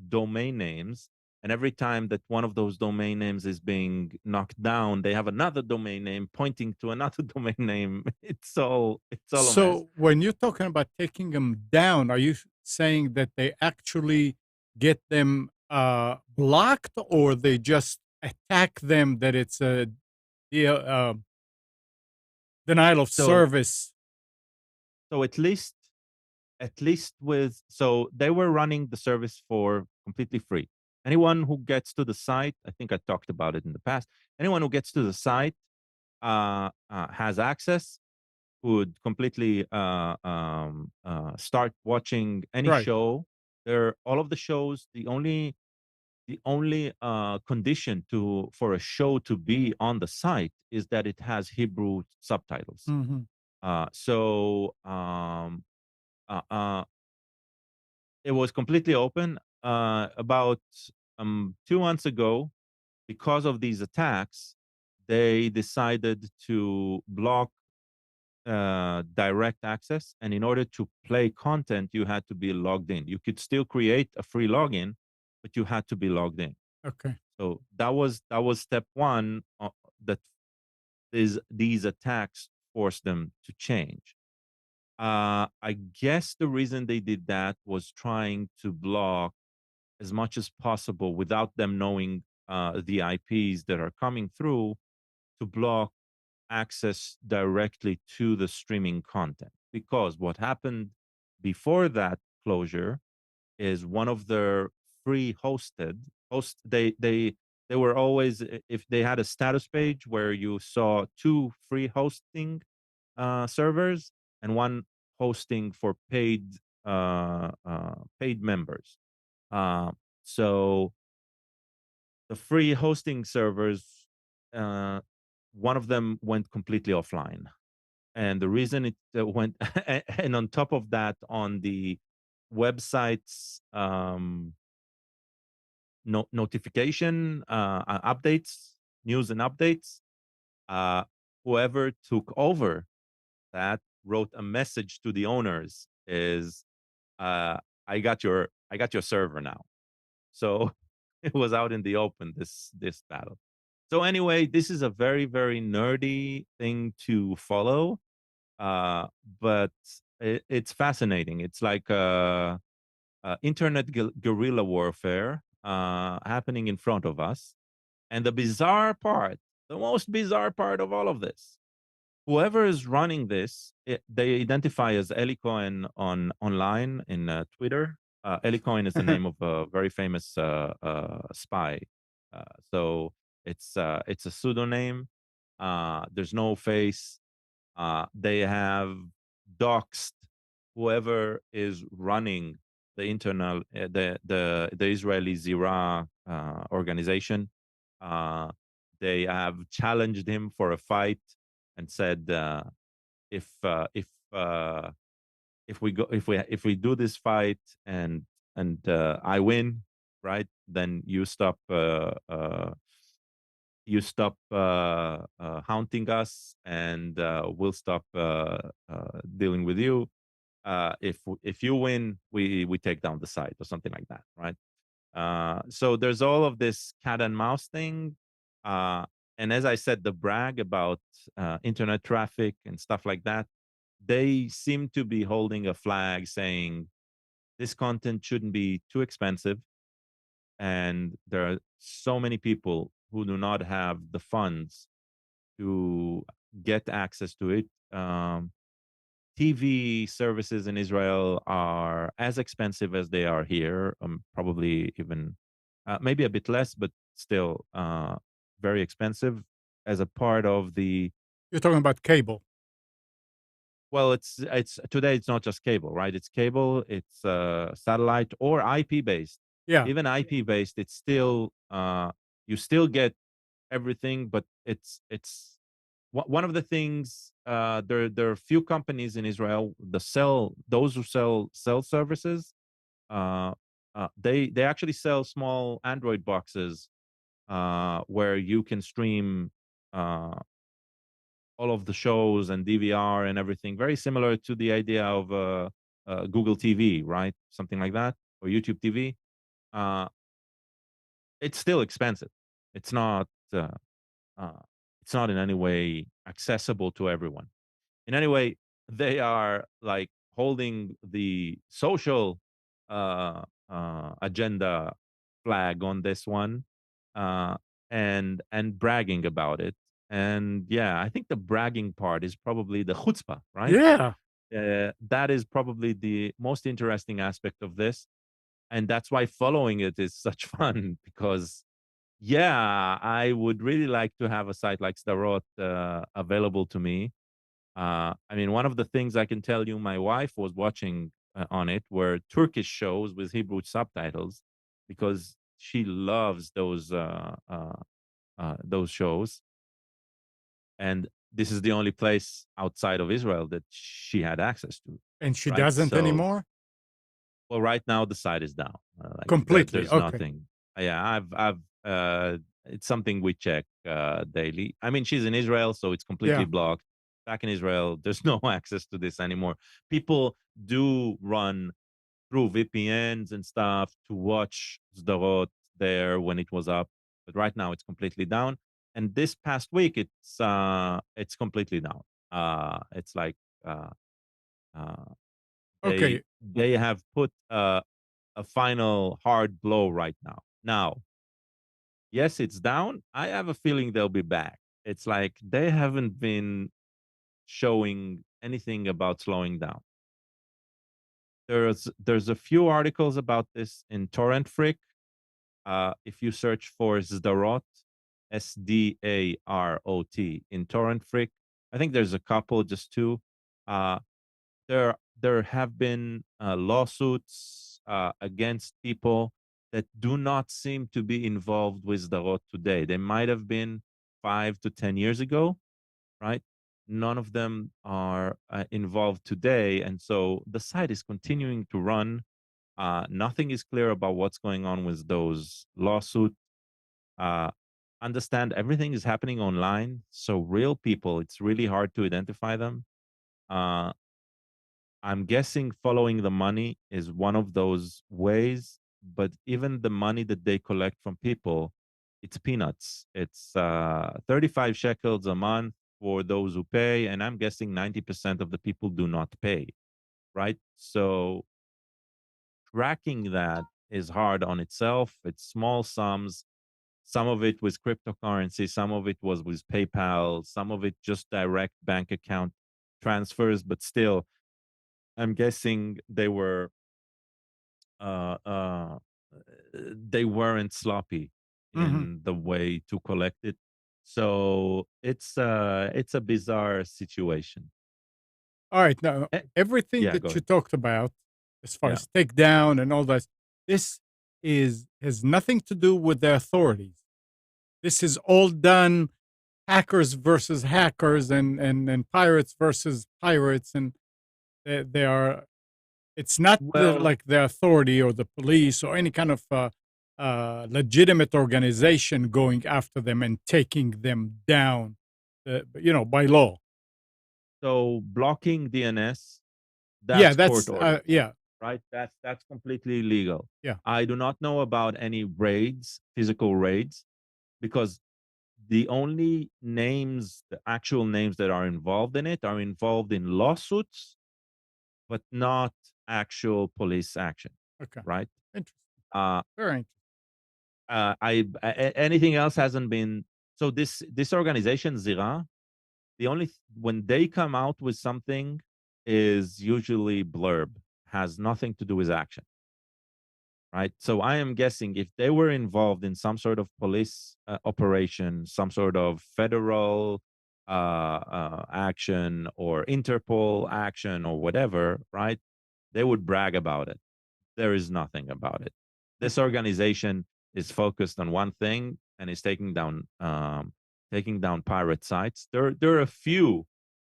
domain names, and every time that one of those domain names is being knocked down, they have another domain name pointing to another domain name. It's all a mess. So when you're talking about taking them down, are you saying that they actually get them blocked, or they just attack them? That it's a denial of So service, so at least with so they were running the service for completely free. Anyone who gets to the site, I think I talked about it in the past. Anyone who gets to the site has access, would completely start watching any right? show. There, all of the shows. The only condition to for a show to be on the site is that it has Hebrew subtitles. Hmm. So uh, uh, it was completely open. About 2 months ago, because of these attacks, they decided to block direct access. And in order to play content, you had to be logged in. You could still create a free login, but you had to be logged in. Okay. So that was step one. That is these attacks forced them to change. I guess the reason they did that was trying to block as much as possible without them knowing the IPs that are coming through, to block access directly to the streaming content. Because what happened before that closure is one of their free hosted host they were always, if they had a status page where you saw two free hosting servers and one hosting for paid members. uh, so the free hosting servers, uh, one of them went completely offline. And the reason it went, and on top of that, on the website's notification updates, news and updates, uh, whoever took over that wrote a message to the owners is, uh, I got your server now. So it was out in the open, this battle. So anyway, this is a very, very nerdy thing to follow, uh, but it's fascinating. It's like internet guerrilla warfare happening in front of us. And the bizarre part, the most bizarre part of all of this, whoever is running this, they identify as Eli Cohen online in Twitter. Eli Cohen is the name of a very famous spy. So it's a pseudonym. There's no face. They have doxed whoever is running the internal the Israeli Zira organization. Uh, they have challenged him for a fight and said, if uh, if uh, if we do this fight and I win, right, then you stop haunting us, and we'll stop dealing with you. If you win, we take down the site or something like that, right? So there's all of this cat and mouse thing. Uh, and as I said, the brag about internet traffic and stuff like that, they seem to be holding a flag saying this content shouldn't be too expensive. And there are so many people who do not have the funds to get access to it. TV services in Israel are as expensive as they are here, probably even maybe a bit less, but still very expensive as a part of the. You're talking about cable. Well, it's today. It's not just cable, right? It's cable, it's satellite or IP based. Yeah. Even IP based, it's still you still get everything, but it's one of the things. There are few companies in Israel the sell those who sell cell services. Uh, they actually sell small Android boxes where you can stream uh, all of the shows and DVR and everything, very similar to the idea of Google TV, right? Something like that, or YouTube TV. Uh, it's still expensive. It's not. Uh, it's not in any way accessible to everyone. In any way, they are like holding the social agenda flag on this one, uh, and bragging about it. And yeah, I think the bragging part is probably the chutzpah, right? Yeah. That is probably the most interesting aspect of this, and that's why following it is such fun because yeah, I would really like to have a site like Starot available to me. I mean, one of the things I can tell you, my wife was watching on it were Turkish shows with Hebrew subtitles because she loves those shows, and this is the only place outside of Israel that she had access to, And she right? doesn't So anymore? well, right now the site is down. Completely. There's Okay. nothing. Yeah, it's something we check daily. I mean, she's in Israel, so it's completely Yeah. blocked. Back in Israel, there's no access to this anymore. People do run through VPNs and stuff to watch Sderot there when it was up, but right now it's completely down. And this past week, it's completely down. It's like uh, uh, Okay. they have put a final hard blow right now. Now, yes, it's down. I have a feeling they'll be back. It's like they haven't been showing anything about slowing down. There's a few articles about this in Torrent Freak. If you search for Sdarot, Sdarot in Torrent Freak, I think there's a couple, just two. Uh, there have been lawsuits against people that do not seem to be involved with Darot today. They might have been 5 to 10 years ago, right? None of them are involved today, and so the site is continuing to run. Nothing is clear about what's going on with those lawsuits. Uh, understand everything is happening online, so real people, it's really hard to identify them. Uh, I'm guessing following the money is one of those ways, but even the money that they collect from people, it's peanuts. It's 35 shekels a month for those who pay, and I'm guessing 90% of the people do not pay, right? So tracking that is hard on itself. It's small sums. Some of it was cryptocurrency, some of it was with PayPal, some of it just direct bank account transfers, but still I'm guessing uh, uh, they weren't sloppy Mhm. in the way to collect it. So it's a bizarre situation. All right. Now, Eh, everything yeah, go that you ahead. talked about, as far Yeah. as takedown and all that, this is has nothing to do with the authorities. This is all done hackers versus hackers and pirates versus pirates, and they are. It's not Well, like the authority or the police or any kind of legitimate organization going after them and taking them down, by law. so blocking DNS, Yeah, that's court that's ordered, yeah, right? That's completely legal. yeah. I do not know about any raids, physical raids, because the only names, the actual names that are involved in it are involved in lawsuits, but not actual police action, Okay, right? interesting. Uh, Very interesting. anything else hasn't been. So this organization Zira, when they come out with something is usually blurb, has nothing to do with action, right? So I am guessing if they were involved in some sort of police operation, some sort of federal action or Interpol action or whatever, right? They would brag about it. There is nothing about it. This organization is focused on one thing and is taking down pirate sites. There are a few.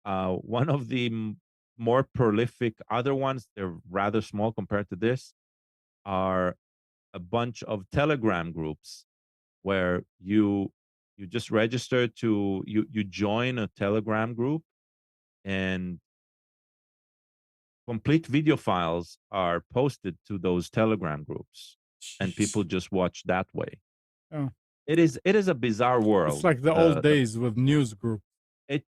One of the more prolific other ones, they're rather small compared to this, are a bunch of Telegram groups where you just register to you join a Telegram group, and complete video files are posted to those Telegram groups, and people Sheesh. just watch that way. Oh, It is a bizarre it's world. like the old The days with news group.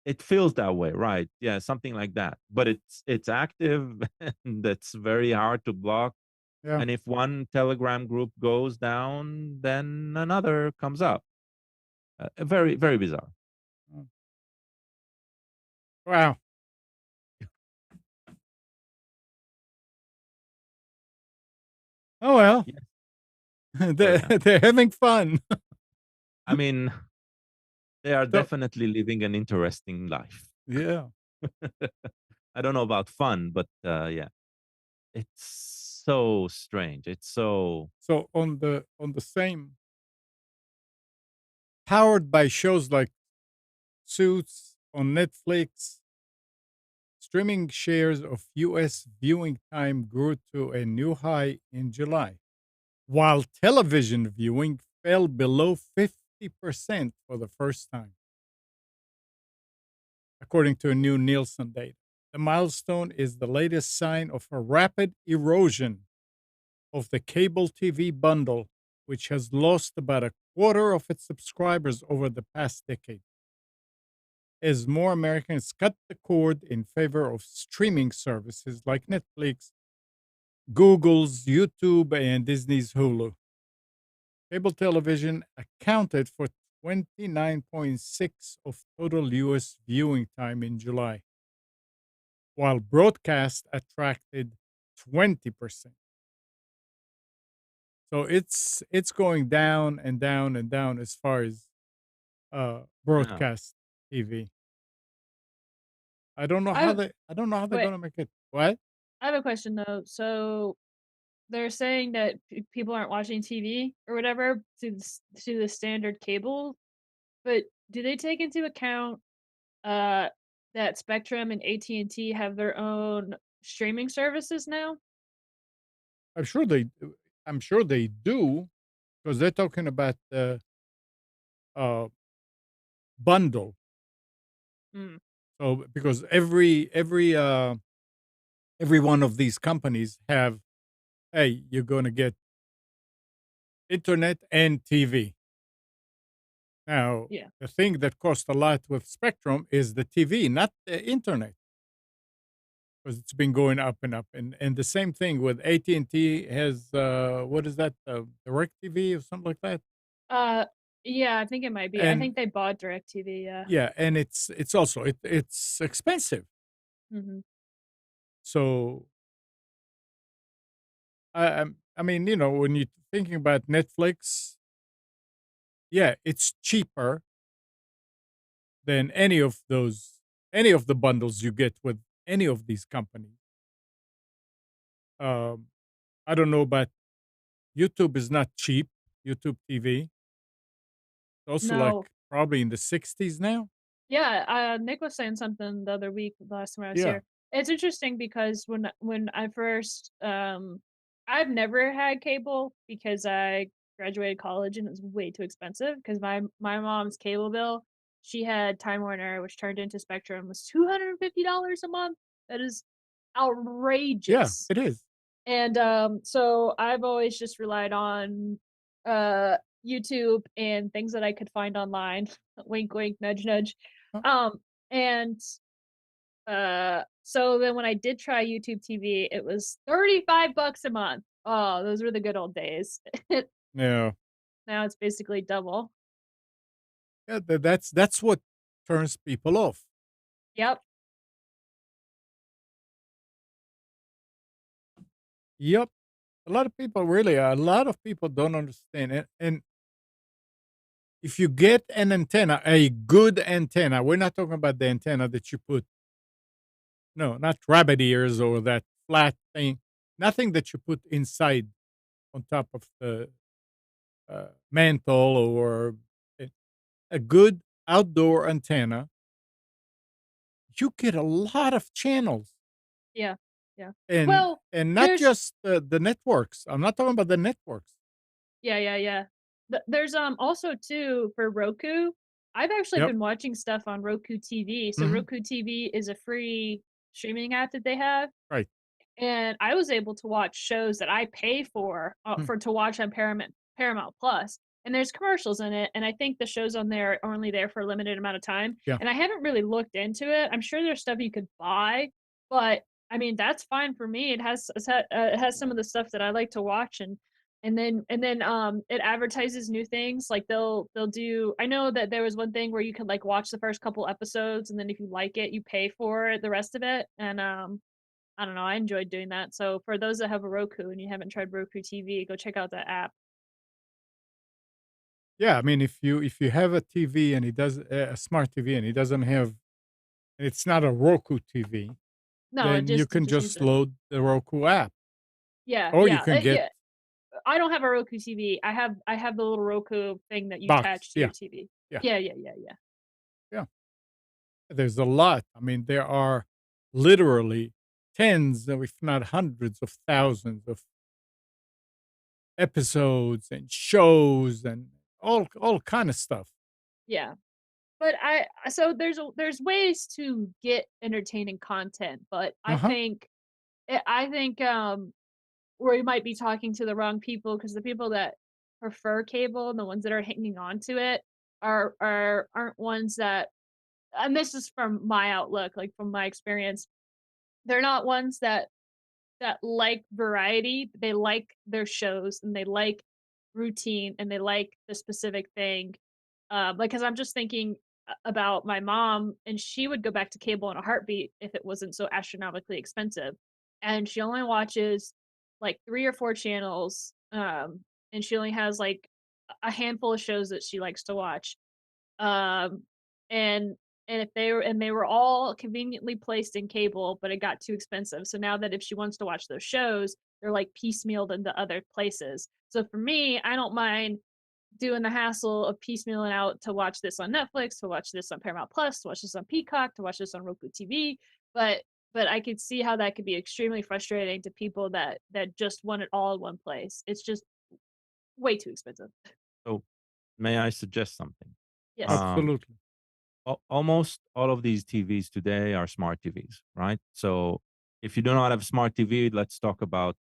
it feels that way, right? Yeah, something like that. But it's active and it's very hard to block. Yeah. And if one Telegram group goes down, then another comes up. Very, very bizarre. Mm. Wow. Oh, well. Yes. So They're yeah. they're having fun. I mean, they are So definitely living an interesting life. yeah. I don't know about fun, but yeah, it's so strange. It's so So on the same powered by shows like Suits on Netflix, streaming shares of US viewing time grew to a new high in July, while television viewing fell below 50% for the first time, according to a new Nielsen data. The milestone is the latest sign of a rapid erosion of the cable TV bundle, which has lost about a quarter of its subscribers over the past decade, as more Americans cut the cord in favor of streaming services like Netflix, Google's YouTube, and Disney's Hulu. Cable television accounted for 29.6 of total US viewing time in July, while broadcast attracted 20%. So it's going down and down and down as far as yeah. broadcast TV. I I don't know how they're wait, gonna make it. What? I have a question though. So they're saying that people aren't watching TV or whatever to the standard cable, but do they take into account uh that Spectrum and AT&T have their own streaming services now? I'm sure they do. I'm sure they do because they're talking about the uh, bundle. Mm, So because every one of these companies have, hey, you're going to get internet and TV. Now, yeah. the thing that costs a lot with Spectrum is the TV, not the internet, because it's been going up and up. And the same thing with AT&T has what is that? Direct TV or something like that. Uh yeah, I think it might be. I And think they bought DirecTV, yeah. yeah, and it's also it's expensive. Mhm. So I mean, you know, when you're thinking about Netflix, yeah, it's cheaper than any of the bundles you get with any of these companies. Um, I don't know, but YouTube is not cheap. YouTube TV, it's also like No. probably in the 60s now. Yeah, Nick was saying something the other week, last time I was Yeah, here. It's interesting because when I first, I've never had cable because I graduated college and it was way too expensive. Because my mom's cable bill, she had Time Warner, which turned into Spectrum, was $250 a month. That is yeah, outrageous. it is. And, so I've always just relied on, YouTube and things that I could find online. Wink, wink, nudge, nudge. Huh, Um, and, so then when I did try YouTube TV, it was 35 bucks a month. Oh, those were the good old days. yeah, Now it's basically double. yeah. That's what turns people off. Yep. Yep, a lot of people don't understand it, and if you get an antenna, a good antenna, we're not talking about the antenna that you put, no, not rabbit ears or that flat thing, nothing that you put inside on top of the mantle or a, a good outdoor antenna, you get a lot of channels Yeah. Yeah. and Well, not there's just the networks. I'm not talking about the networks. yeah, yeah, yeah. There's, also too for Roku, I've actually Yep. been watching stuff on Roku TV. So Hmm. Roku TV is a free streaming app that they have, Right. and I was able to watch shows that I pay Mm. for to watch on Paramount Plus, and there's commercials in it, and I think the shows on there are only there for a limited amount of time, Yeah. and I haven't really looked into it. I'm sure there's stuff you could buy, but, I mean, that's fine for me. It has some of the stuff that I like to watch, it advertises new things, like, they'll do I know that there was one thing where you could, like, watch the first couple episodes, and then if you like it, you pay for the rest of it, I don't know, I enjoyed doing that. So for those that have a Roku and you haven't tried Roku TV, go check out that app. Yeah. I mean, if you have a TV and it does a smart TV and it doesn't have, and it's not a Roku TV, No, then you it can just just uses it. load the Roku app, Yeah, or you yeah, can get yeah. I don't have a Roku TV. I have the little Roku thing that you box. attach to Yeah. your TV. Yeah. Yeah, yeah, yeah, yeah. Yeah. There's a lot. I mean, there are literally tens, if not hundreds of thousands of episodes and shows and all kind of stuff. Yeah. But there's ways to get entertaining content, but Uh-huh. I think, we might be talking to the wrong people because the people that prefer cable and the ones that are hanging on to it aren't ones that and this is from my outlook, like, from my experience, they're not ones that like variety, they like their shows, and they like routine, and they like the specific thing. Like, 'cause I'm just thinking about my mom, and she would go back to cable in a heartbeat if it wasn't so astronomically expensive, and she only watches, like, 3 or 4 channels, and she only has, like, a handful of shows that she likes to watch. Um, and if they were all conveniently placed in cable, but it got too expensive. So now that if she wants to watch those shows, they're like piecemealed into other places. So for me, I don't mind doing the hassle of piecemealing out to watch this on Netflix, to watch this on Paramount Plus, to watch this on Peacock, to watch this on Roku TV. But I could see how that could be extremely frustrating to people that just want it all in one place. It's just way too expensive. So, may I suggest something? Yes. Um, Absolutely. Almost all of these TVs today are smart TVs, right? So, if you do not have a smart TV, let's talk about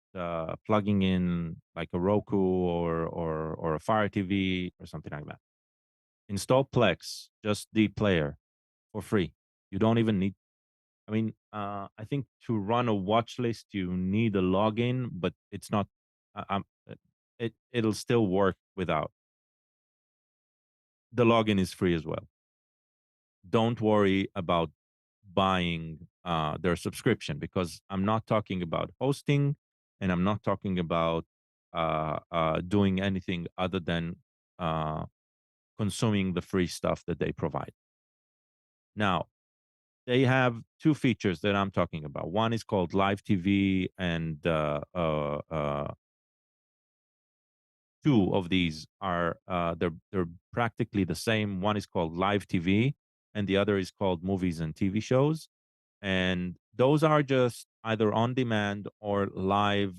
plugging in like a Roku or a Fire TV or something like that. Install Plex, just the player for free. You don't even need. I mean, I think to run a watch list, you need a login, but it's not. It'll still work without. The login is free as well. Don't worry about buying their subscription because I'm not talking about hosting and I'm not talking about doing anything other than uh, consuming the free stuff that they provide. Now, they have two features that I'm talking about. One is called Live TV, and two of these are they're practically the same. One is called Live TV, and the other is called Movies and TV Shows. And those are just either on demand or live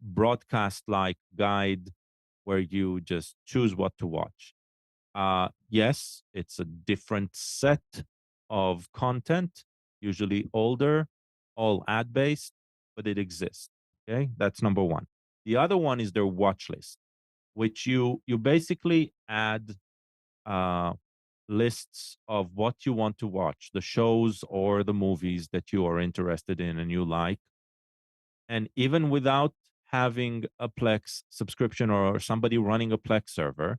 broadcast like guide where you just choose what to watch. Yes, it's a different set of content, usually older, all ad based, but it exists. Okay, that's number one. The other one is their watch list, which you basically add uh, lists of what you want to watch, the shows or the movies that you are interested in and you like. And even without having a Plex subscription or somebody running a Plex server,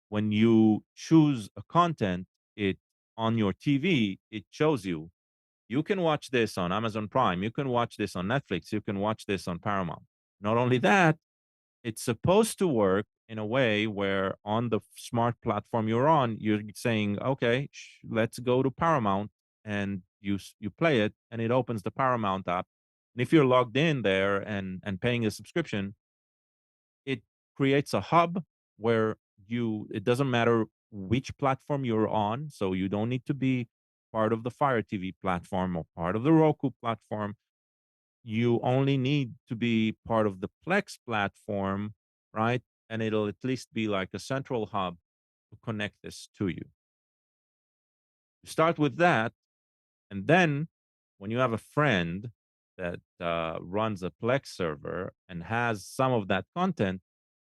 when you choose a content, it on your TV, it shows you you can watch this on Amazon Prime, you can watch this on Netflix, you can watch this on Paramount. Not only that, it's supposed to work in a way where on the smart platform you're on, you're saying, okay, let's go to Paramount, and you play it, and it opens the Paramount app. And if you're logged in there and paying a subscription, it creates a hub where it doesn't matter which platform you're on, so you don't need to be part of the Fire TV platform or part of the Roku platform. You only need to be part of the Plex platform, right? And it'll at least be like a central hub to connect this to you. You start with that, and then when you have a friend that runs a Plex server and has some of that content,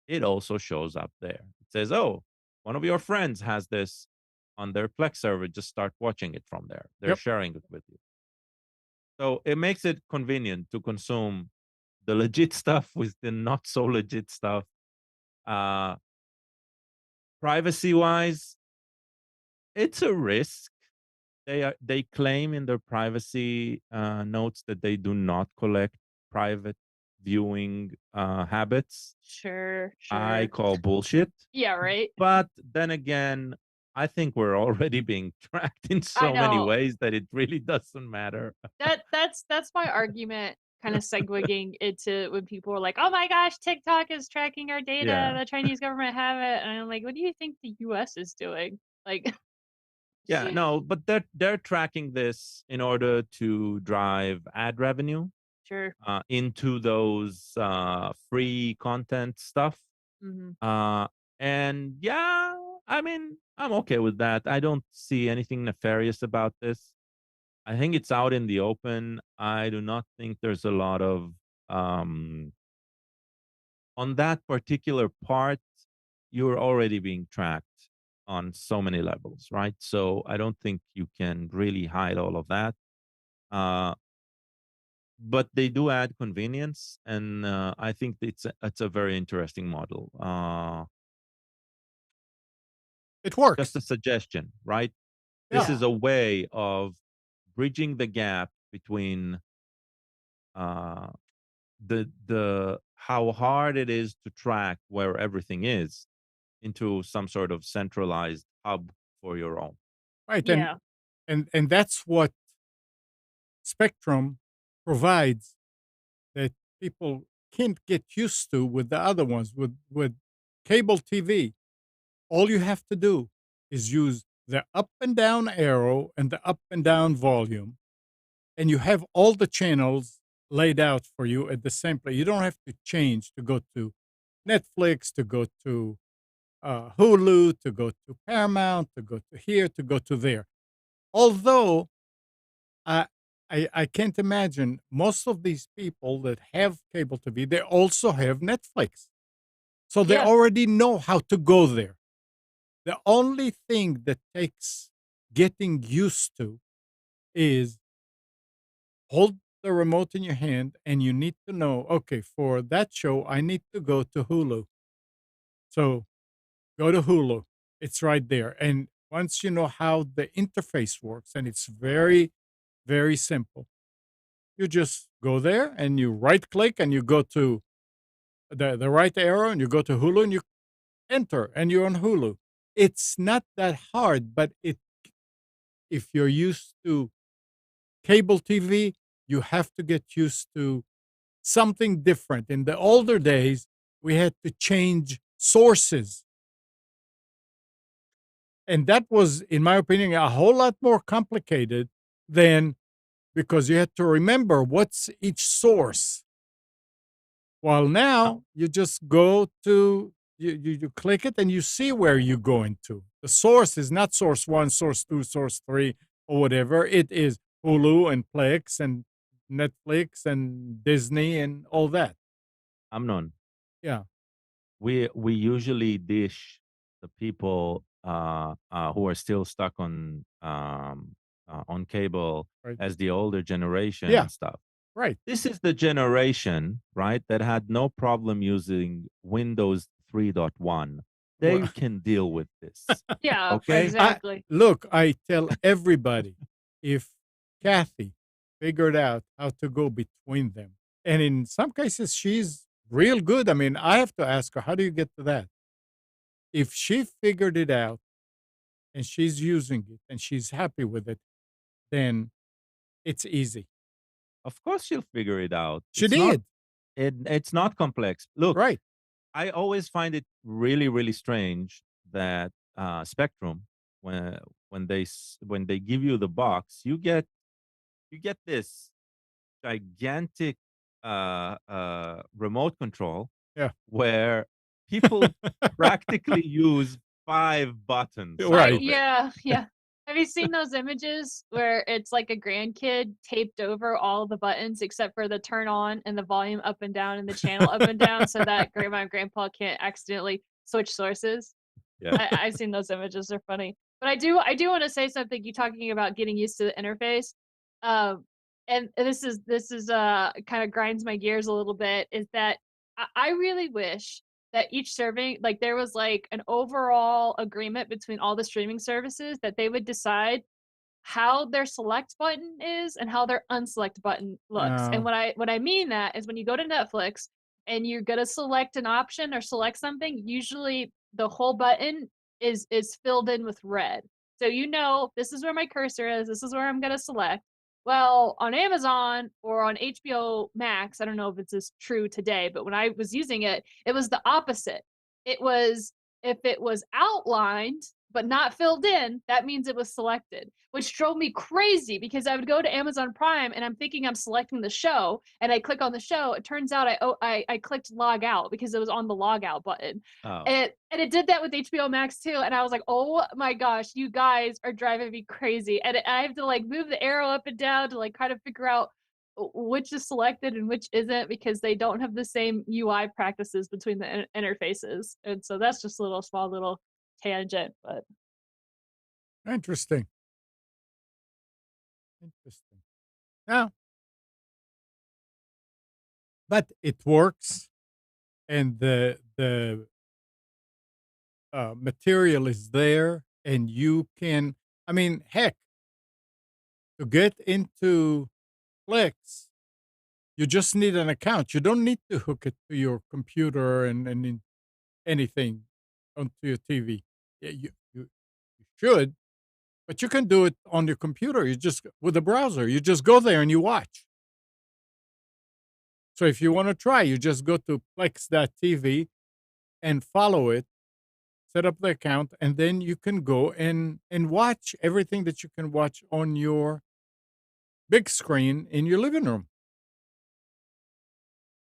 it also shows up there. It says, "Oh, one of your friends has this on their Plex server. Just start watching it from there. They're Yep. sharing it with you." So it makes it convenient to consume the legit stuff with the not so legit stuff. Uh, Privacy wise, it's a risk. They claim in their privacy notes that they do not collect private viewing habits. Sure, I sure. call bullshit. Yeah, right? But then again, I think we're already being tracked in I so many know. ways that it really doesn't matter. That's my argument kinda segueing into when people are like, "Oh my gosh, TikTok is tracking our data, Yeah. the Chinese government have it," and I'm like, "What do you think the US is doing?" Like Yeah, no, but they're tracking this in order to drive ad revenue Sure. into those free content stuff. Mhm. Uh, and yeah, I mean, I'm okay with that. I don't see anything nefarious about this. I think it's out in the open. I do not think there's a lot of um, on that particular part. You're already being tracked on so many levels, right? So I don't think you can really hide all of that. Uh, but they do add convenience, and I think it's a very interesting model. It Just a works. suggestion, right? This Yeah. is Yeah. a way of bridging the gap between uh, the how hard it is to track where everything is into some sort of centralized hub for your own. Right. Yeah. And that's what Spectrum provides that people can't get used to with the other ones. With cable TV, all you have to do is use the up and down arrow and the up and down volume, and you have all the channels laid out for you at the same place. You don't have to change to go to Netflix, to go to Hulu, to go to Paramount, to go to here, to go to there. Although I, I can't imagine most of these people that have cable TV, they also have Netflix. So they Yeah. already know how to go there. The only thing that takes getting used to is hold the remote in your hand and you need to know, okay, for that show, I need to go to Hulu. So go to Hulu. It's right there. And once you know how the interface works, and it's very, very simple, you just go there and you right click and you go to the right arrow and you go to Hulu and you enter and you're on Hulu. It's not that hard, but if you're used to cable TV, you have to get used to something different. In the older days, we had to change sources. And that was, in my opinion, a whole lot more complicated than because you had to remember what's each source. While Uh, now you just go to you click it and you see where you're going to. The source is not source one, source two, source three, or whatever. It is Hulu and Plex and Netflix and Disney and all that. Amnon, Yeah, we usually dish the people who are still stuck on cable right. as the older generation Yeah, and stuff. right. This is the generation, right, that had no problem using Windows 3.1. They Well, can deal with this. Yeah, Okay? I exactly. look, I tell everybody if Kathy figured out how to go between them, and in some cases she's real good. I mean, I have to ask her, how do you get to that? if she figured it out and she's using it and she's happy with it, then it's easy. Of course she'll figure it out. She did, It's not complex. Look, right. I always find it really, really strange that Spectrum, when when they give you the box, you get this gigantic remote control Yeah. where people practically use 5 buttons out Right. of it. Yeah, yeah. Have you seen those images where it's like a grandkid taped over all the buttons except for the turn on and the volume up and down and the channel up and down so that grandma and grandpa can't accidentally switch sources? Yeah. I've seen those images, they're funny. But I do wanna say something, you talking about getting used to the interface, um, and this is kinda grinds my gears a little bit, is that I really wish that each serving like, there was, like, an overall agreement between all the streaming services that they would decide how their select button is and how their unselect button looks. And Uh, what I mean that is when you go to Netflix and you're gonna select an option or select something, usually the whole button is filled in with red. So you know this is where my cursor is, this is where I'm gonna select. Well, on Amazon or on HBO Max, I don't know if it's as true today, but when I was using it, it was the opposite. It was if it was outlined but not filled in, that means it was selected, which drove me crazy because I would go to Amazon Prime and I'm thinking I'm selecting the show and I click on the show. It turns out I clicked log out because it was on the log out button. Oh, And it did that with HBO Max too. And I was like, oh my gosh, you guys are driving me crazy. And I have to like move the arrow up and down to like kind of figure out which is selected and which isn't because they don't have the same UI practices between the interfaces. And so that's just a little small little tangent, but Interesting. Interesting. Yeah, but it works, and the material is there, and you can. I mean, heck, to get into Plex, you just need an account. You don't need to hook it to your computer and anything onto your TV. Yeah, you should, but you can do it on your computer. You just with a browser. You just go there and you watch. So if you want to try, you just go to Plex.tv and follow it, set up the account, and then you can go and watch everything that you can watch on your big screen in your living room.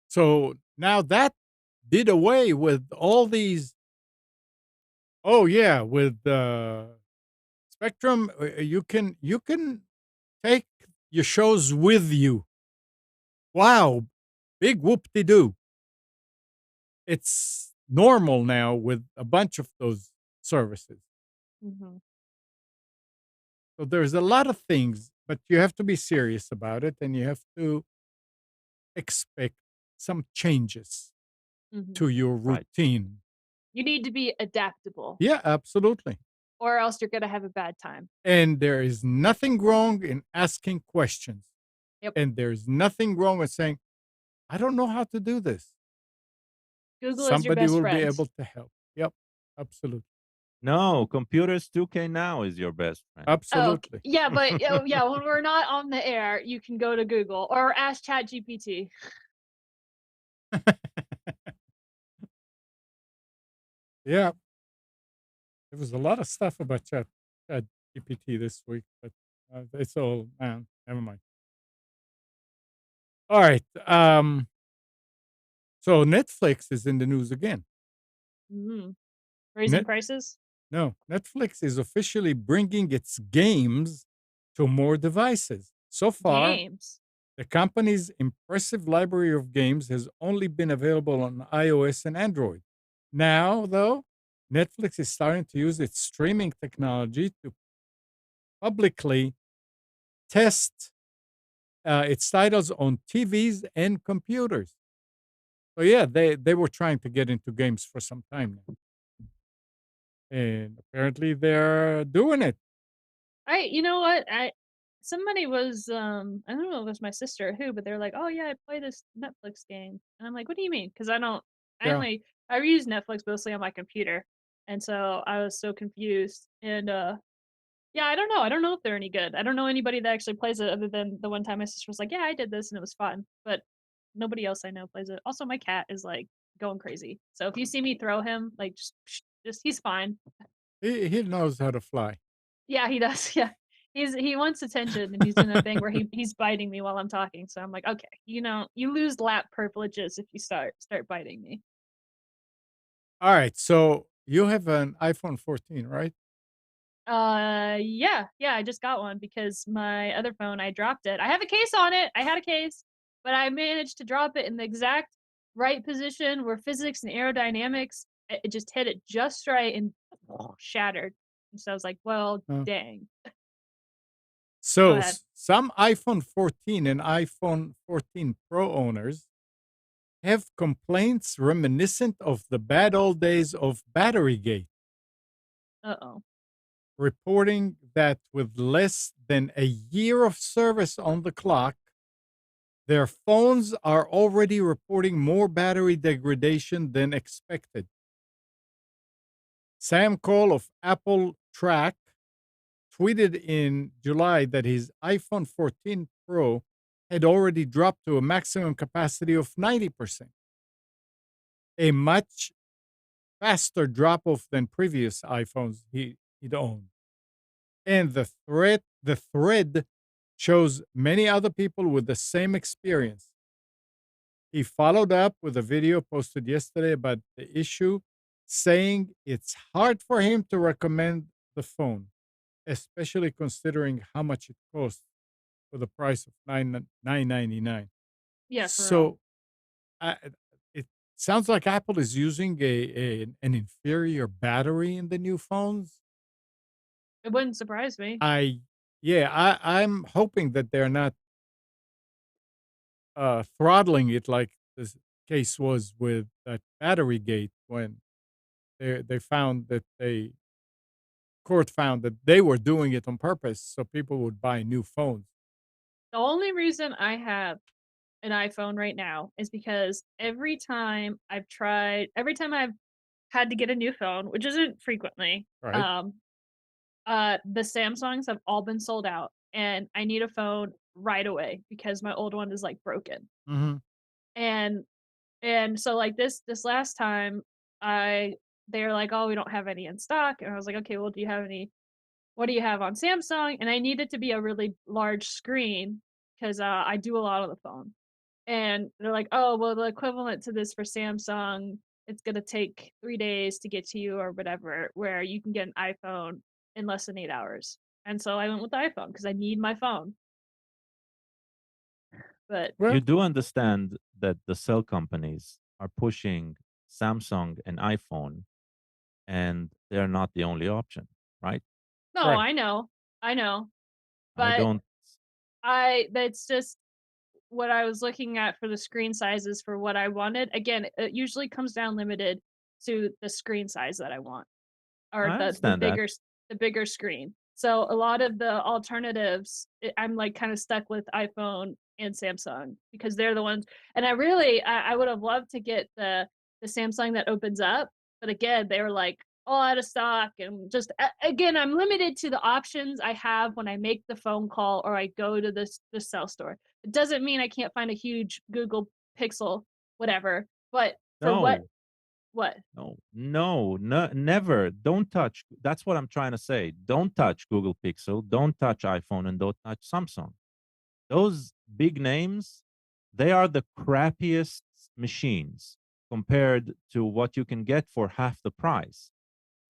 So now that did away with all these. Oh yeah, with Spectrum, you can take your shows with you. Wow, big whoop de doo. It's normal now with a bunch of those services. mhm, So there's a lot of things, but you have to be serious about it and you have to expect some changes mhm. to your right. routine. You need to be adaptable Yeah, absolutely. or else you're gonna have a bad time. And there is nothing wrong in asking questions. Yep. And there's nothing wrong with saying, I don't know how to do this. Google is your Somebody best will be friend. able to help. Yep, absolutely. No, computers 2K now is your best friend. Oh, Absolutely. yeah, but oh, yeah, when we're not on the air, you can go to Google or ask ChatGPT. Yeah, there was a lot of stuff about Chat GPT this week, but it's all, never mind. All right. So Netflix is in the news again. Mhm. Raising Net prices? No, Netflix is officially bringing its games to more devices. So far, Games. the company's impressive library of games has only been available on iOS and Android. Now, though, Netflix is starting to use its streaming technology to publicly test its titles on TVs and computers. So yeah, they were trying to get into games for some time now, and apparently they're doing it. You know what? Somebody was I don't know if it was my sister or who, but they're like, "Oh yeah, I play this Netflix game." And I'm like, "What do you mean?" Because I Yeah, only I use Netflix mostly on my computer. And so I was so confused. And yeah, I don't know. I don't know if they're any good. I don't know anybody that actually plays it other than the one time my sister was like, "Yeah, I did this and it was fun." But nobody else I know plays it. Also, my cat is like going crazy. So if you see me throw him, like just he's fine. He knows how to fly. Yeah, he does. Yeah. He wants attention and he's doing that thing where he's biting me while I'm talking. So I'm like, "Okay, you lose lap privileges if you start biting me." Alright, so you have an iPhone 14, right? Yeah, yeah, I just got one because my other phone, I dropped it. I have a case on it. I had a case, but I managed to drop it in the exact right position where physics and aerodynamics, it just hit it just right and shattered. And so I was like, well, Uh, dang. Go so ahead. some iPhone 14 and iPhone 14 Pro owners have complaints reminiscent of the bad old days of Batterygate, Uh-oh. reporting that with less than a year of service on the clock, their phones are already reporting more battery degradation than expected. Sam Cole of Apple Track tweeted in July that his iPhone 14 Pro had already dropped to a maximum capacity of 90%, a much faster drop off than previous iPhones he'd owned. And the thread shows many other people with the same experience. He followed up with a video posted yesterday about the issue, saying it's hard for him to recommend the phone, especially considering how much it costs for the price of $999. Yeah, for real. So I, it sounds like Apple is using an inferior battery in the new phones. It wouldn't surprise me. I Yeah, I'm hoping that they're not throttling it like this case was with that battery gate when they found that they court found that they were doing it on purpose so people would buy new phones. The only reason I have an iPhone right now is because every time I've had to get a new phone, which isn't frequently, Right. the Samsungs have all been sold out, and I need a phone right away because my old one is, like, broken. Hmm. And so, like, this last time, I they're like, "Oh, we don't have any in stock," and I was like, "Okay, well, what do you have on Samsung?" And I need it to be a really large screen 'cause, I do a lot on the phone. And they're like, "Oh, well, the equivalent to this for Samsung, it's gonna take 3 days to get to you or whatever, where you can get an iPhone in less than 8 hours." And so I went with the iPhone because I need my phone. But You Well, do understand that the cell companies are pushing Samsung and iPhone, and they're not the only option, right? no, right. I know, I but don't. that's just what I was looking at for the screen sizes for what I wanted. Again, it usually comes down limited to the screen size that I want. Or I understand that. the bigger screen. So a lot of the alternatives, I'm like kind of stuck with iPhone and Samsung because they're the ones. And I would have loved to get the Samsung that opens up, but again, they were like all out of stock and just again, I'm limited to the options I have when I make the phone call or I go to the cell store. It doesn't mean I can't find a huge Google Pixel, whatever. But for No, what? no, never. Don't touch. That's what I'm trying to say. Don't touch Google Pixel. Don't touch iPhone, and don't touch Samsung. Those big names, they are the crappiest machines compared to what you can get for half the price.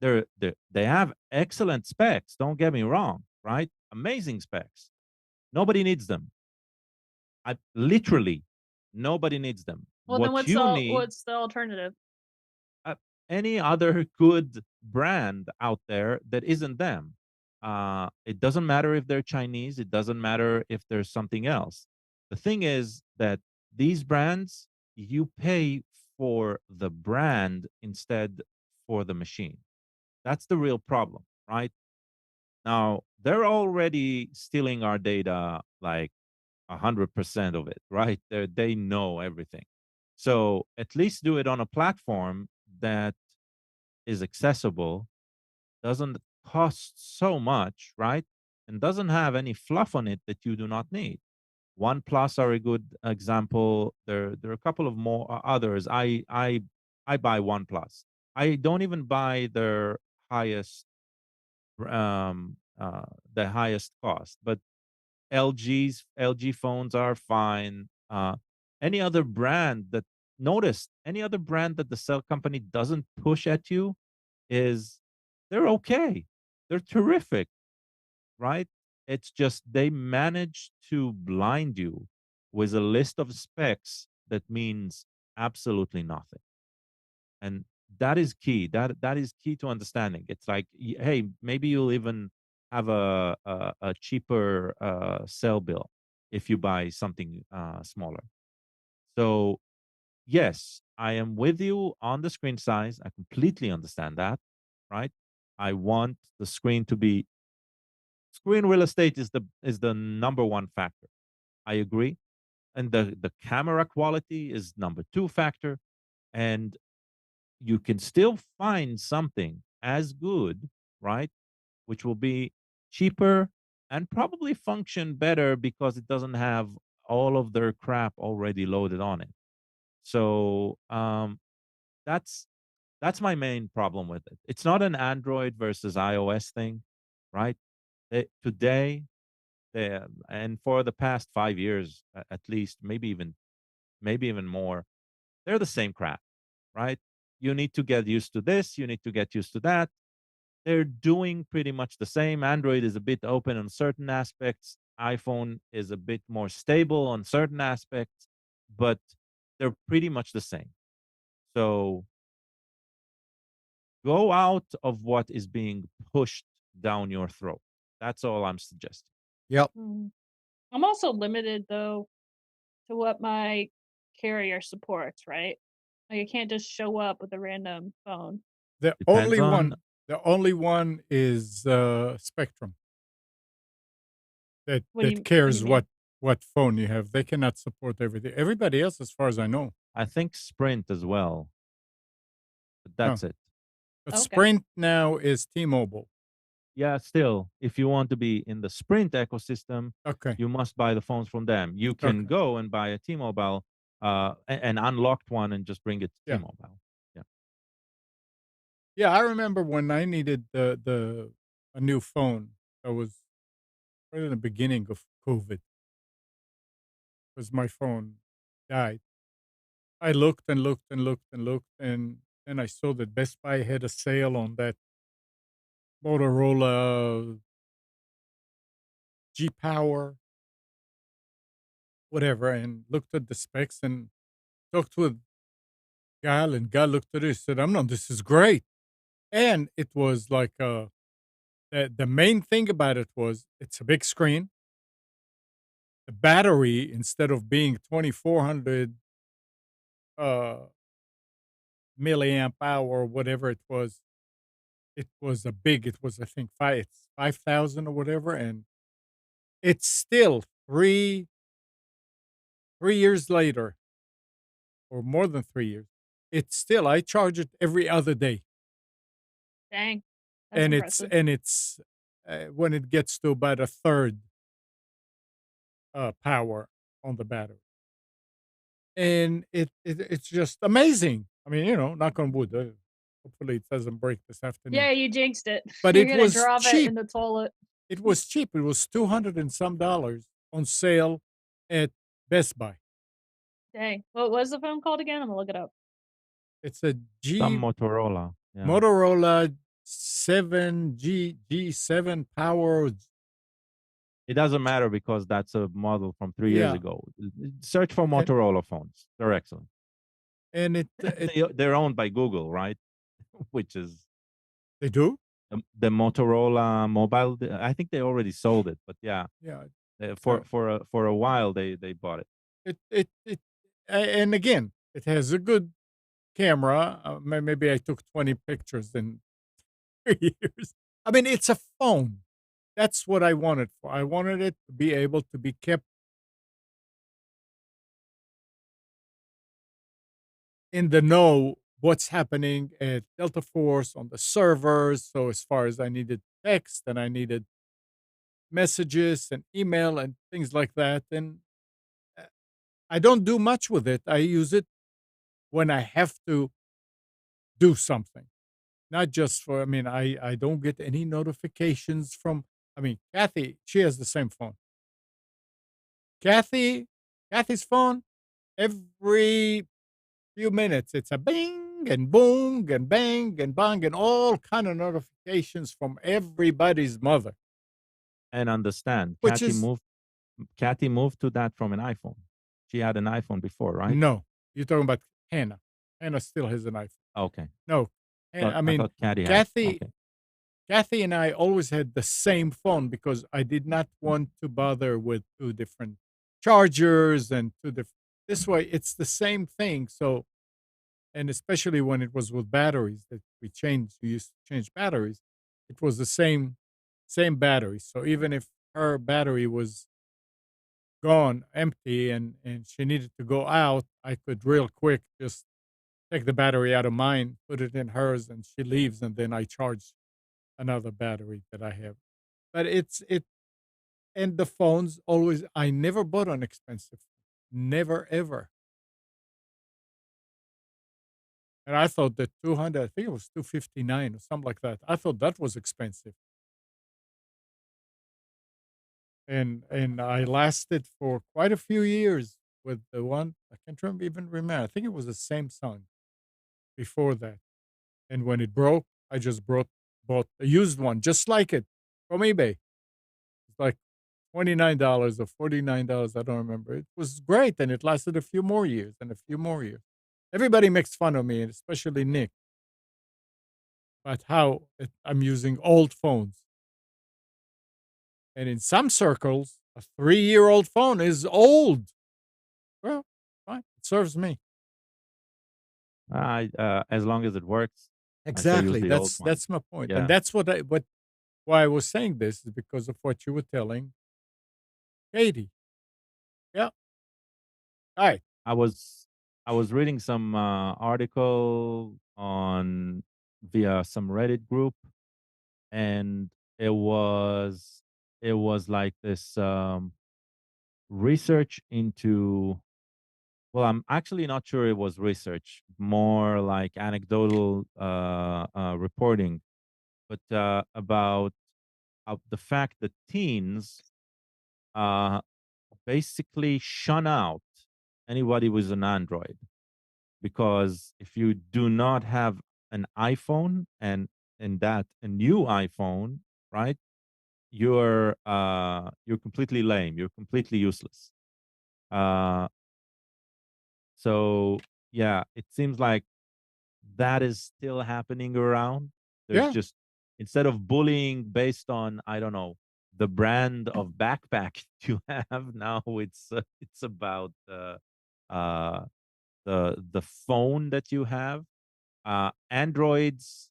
They have excellent specs. Don't get me wrong, right? Amazing specs. Nobody needs them. I literally nobody needs them. Well, then What you need, what's the alternative? uh, any other good brand out there that isn't them. It doesn't matter if they're Chinese. It doesn't matter if there's something else. The thing is that these brands, you pay for the brand instead for the machine. That's the real problem, right? Now, they're already stealing our data like 100% of it, right? They know everything. So at least do it on a platform that is accessible, doesn't cost so much, right? And doesn't have any fluff on it that you do not need. OnePlus are a good example. There are a couple of more others. I buy OnePlus. I don't even buy their highest the highest cost, but LG phones are fine. Any other brand that notice any other brand that the cell company doesn't push at you is they're okay. They're terrific, right? It's just they manage to blind you with a list of specs that means absolutely nothing. And that is key. That is key to understanding. It's like, hey, maybe you'll even have a cheaper cell bill if you buy something smaller. So yes, I am with you on the screen size. I completely understand that, right? I want the screen to be screen real estate is the number one factor. I agree. And the camera quality is number two factor. And you can still find something as good, right? Which will be cheaper and probably function better because it doesn't have all of their crap already loaded on it. So that's that's my main problem with it. It's not an Android versus iOS thing, right? Today, and for the past 5 years at least, maybe even more, they're the same crap, right? You need to get used to this. You need to get used to that. They're doing pretty much the same. Android is a bit open on certain aspects. iPhone is a bit more stable on certain aspects, but they're pretty much the same. So go out of what is being pushed down your throat. That's all I'm suggesting. Yep. Mhm. I'm also limited though to what my carrier supports, right? Like I can't just show up with a random phone. The Depends only on one the only one is, Spectrum that What do that you cares mean? what phone you have. They cannot support everything. Everybody else, as far as I know. I think Sprint as well, but No. that's it. But Okay. Sprint now is T-Mobile. Yeah, still, if you want to be in the Sprint ecosystem, Okay, you must buy the phones from them. You can okay. go and buy a T-Mobile, an unlocked one, and just bring it to Yeah. T-Mobile. Yeah, Yeah, I remember when I needed the a new phone. That was right in the beginning of COVID, because my phone died. I looked and looked and looked and looked, and then I saw that Best Buy had a sale on that Motorola G Power, whatever, and looked at the specs and talked to a gal, and gal looked at it and said, "I'm not. This is great." And it was like the main thing about it was it's a big screen. The battery, instead of being 2,400 uh, milliamp hour or whatever it was a big. It was, I think, 5,000 or whatever, and it's still 3 years later, or more than 3 years. It's still, I charge it every other day, Dang. That's and it's impressive. and it's when it gets to about a third power on the battery, and it's just amazing. I mean, knock on wood. Hopefully, it doesn't break this afternoon. Yeah, you jinxed it. But You're it gonna was drop it in cheap. the toilet. It was cheap. It was 200 and some dollars on sale at Best Buy. Dang. What was the phone called again? I'm gonna look it up. It's a some G Motorola. Yeah, Motorola 7 G7 Power. it doesn't matter because that's a model from 3 years Yeah, ago. Search for and Motorola phones; they're excellent. and it They're owned by Google, right? Which is they do? the Motorola mobile. I think they already sold it, but yeah, Yeah. for No. a while they bought it. It and again, it has a good camera. Maybe I took 20 pictures in 3 years. I mean, it's a phone. That's what I wanted for. I wanted it to be able to be kept in the know what's happening at Delta Force on the servers. So as far as I needed text and I needed messages and email and things like that. And uh, I don't do much with it. I use it when I have to do something, not just for, I mean, I don't get any notifications from, I mean, Kathy, she has the same phone. Kathy, Kathy's phone, every few minutes, it's a bing and boom and bang and bang and all kind of notifications from everybody's mother, And understand, which is Kathy moved to that from an iPhone. She had an iPhone before, right? no. You're talking about Hannah. Hannah still has a knife. Okay. No, I I mean, thought Kathy had. Kathy, Okay. Kathy and I always had the same phone because I did not want to bother with two different chargers and two different. This way, it's the same thing. So, and especially when it was with batteries that we used to change batteries. It was the same battery. So even if her battery was gone, empty, and she needed to go out, I could real quick just take the battery out of mine, put it in hers, and she leaves, and then I charge another battery that I have. But and the phones always, I never bought an expensive, never ever. And I thought that 200, I think it was 259 or something like that. I thought that was expensive. And I lasted for quite a few years with the one, I can't even remember. I think it was a Samsung before that. And when it broke, I just bought a used one just like it from eBay. It's like $29 or $49, I don't remember. It was great, and it lasted a few more years and a few more years. Everybody makes fun of me, and especially Nick, about how I'm using old phones. And in some circles, a 3-year-old phone is old. Well, fine, it serves me. As long as it works, I say use Exactly. the old one. That's my point, and Yeah. that's what why I was saying this is because of what you were telling Katie. Yeah. All right. I was I was reading some article on via some Reddit group, and it was it was like this research into, well, I'm actually not sure it was research, more like anecdotal reporting, but about the fact that teens uh, basically shun out anybody with an Android, because if you do not have an iPhone, and that a new iPhone, right? You're completely lame. You're completely useless. Uh, so yeah, it seems like that is still happening around. There's Yeah. just, instead of bullying based on, I don't know, the brand of backpack you have now, it's about uh, the phone that you have. Androids,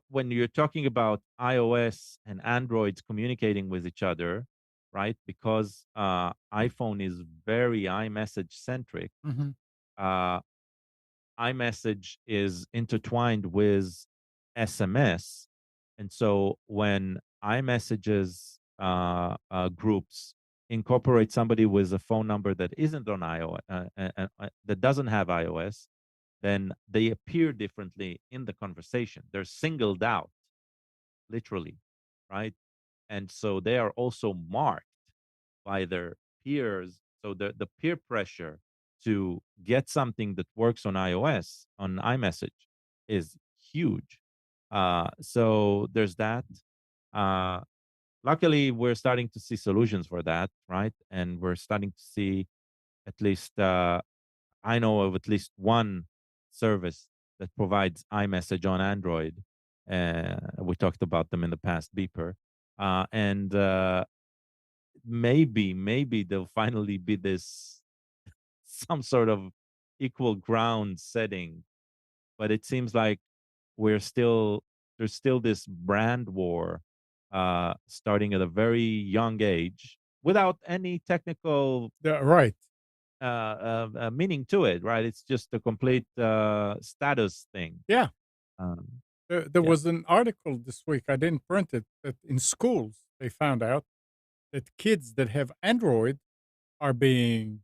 when you're talking about iOS and Androids communicating with each other, right? Because iPhone is very iMessage centric. Mhm. Uh, iMessage is intertwined with SMS. And so when iMessages groups incorporate somebody with a phone number that isn't on iOS, that doesn't have iOS, then they appear differently in the conversation. They're singled out, literally, right? And so they are also marked by their peers. So the peer pressure to get something that works on iOS, on iMessage, is huge. So there's that. Uh, Luckily, we're starting to see solutions for that, right? And we're starting to see, at least I know of at least one service that provides iMessage on Android. We talked about them in the past, Beeper. And maybe there'll finally be this some sort of equal ground setting, but it seems like we're still there's still this brand war starting at a very young age without any technical Yeah, right. meaning to it, right? It's just a complete status thing. Yeah. Um, There yeah, was an article this week, I didn't print it, that in schools, they found out that kids that have Android are being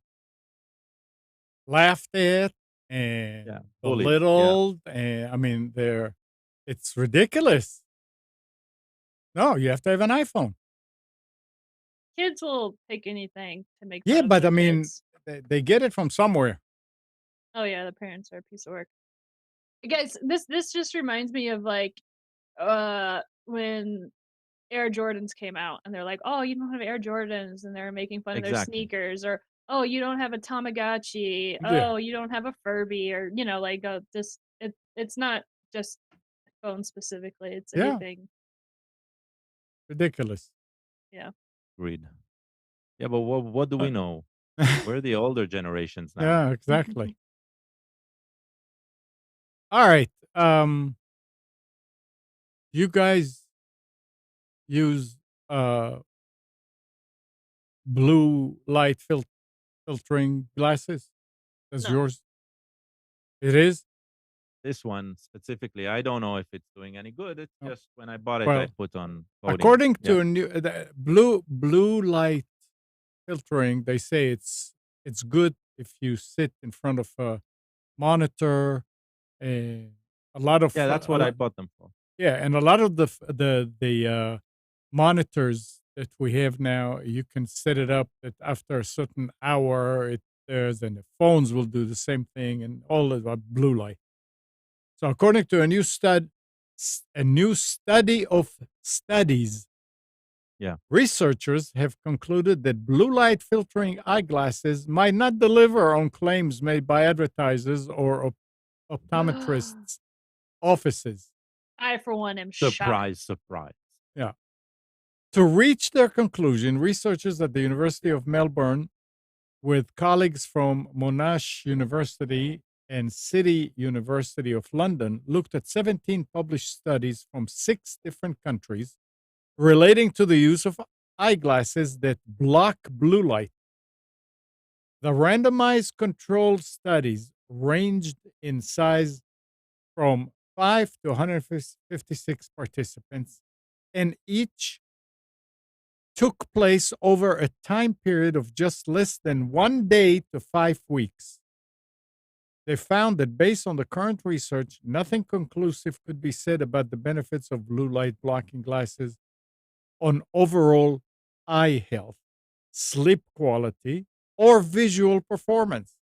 laughed at yeah, and bullied. Yeah, belittled, and I mean, it's ridiculous. No, you have to have an iPhone. Kids will take anything to make fun Yeah, of but I other mean, kids. they get it from somewhere. Oh yeah, the parents are a piece of work. Guys, this just reminds me of like when Air Jordans came out and they're like, "Oh, you don't have Air Jordans," and they're making fun of their exactly. sneakers, or "Oh, you don't have a Tamagotchi. Yeah, Oh, you don't have a Furby," or like this. It's not just phones specifically. It's yeah, anything. ridiculous. Yeah. Agreed. Yeah, but what do we Uh, know? We're the older generations now. yeah, exactly. All right, you guys use, uh, blue light filtering glasses? Does No. yours it is? This one specifically, I don't know if it's doing any good. It's Oh, just when I bought it, I well, put on coding. according Yeah, to a new the blue light filtering, they say it's good if you sit in front of a monitor and a lot of yeah, that's a what I lot, bought them for. yeah, and a lot of the monitors that we have now, you can set it up that after a certain hour it there's and the phones will do the same thing and all of the blue light. So according to a new study of studies, Yeah, researchers have concluded that blue light filtering eyeglasses might not deliver on claims made by advertisers or optometrists' offices. I, for one, am shocked. surprise, surprise. Yeah. To reach their conclusion, researchers at the University of Melbourne, with colleagues from Monash University and City University of London, looked at 17 published studies from 6 different countries relating to the use of eyeglasses that block blue light. The randomized controlled studies ranged in size from 5 to 156 participants, and each took place over a time period of just less than 1 day to 5 weeks. They found that based on the current research, nothing conclusive could be said about the benefits of blue light blocking glasses on overall eye health, sleep quality, or visual performance.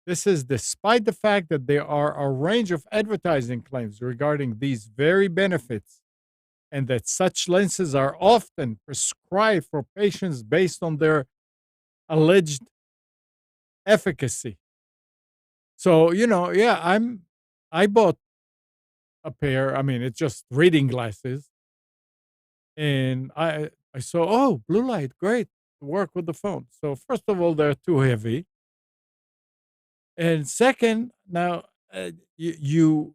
This is despite the fact that there are a range of advertising claims regarding these very benefits, and that such lenses are often prescribed for patients based on their alleged efficacy. So, yeah, I bought a pair. I mean, it's just reading glasses, and I saw, oh, blue light, great to work with the phone. So first of all, they're too heavy, and second, now you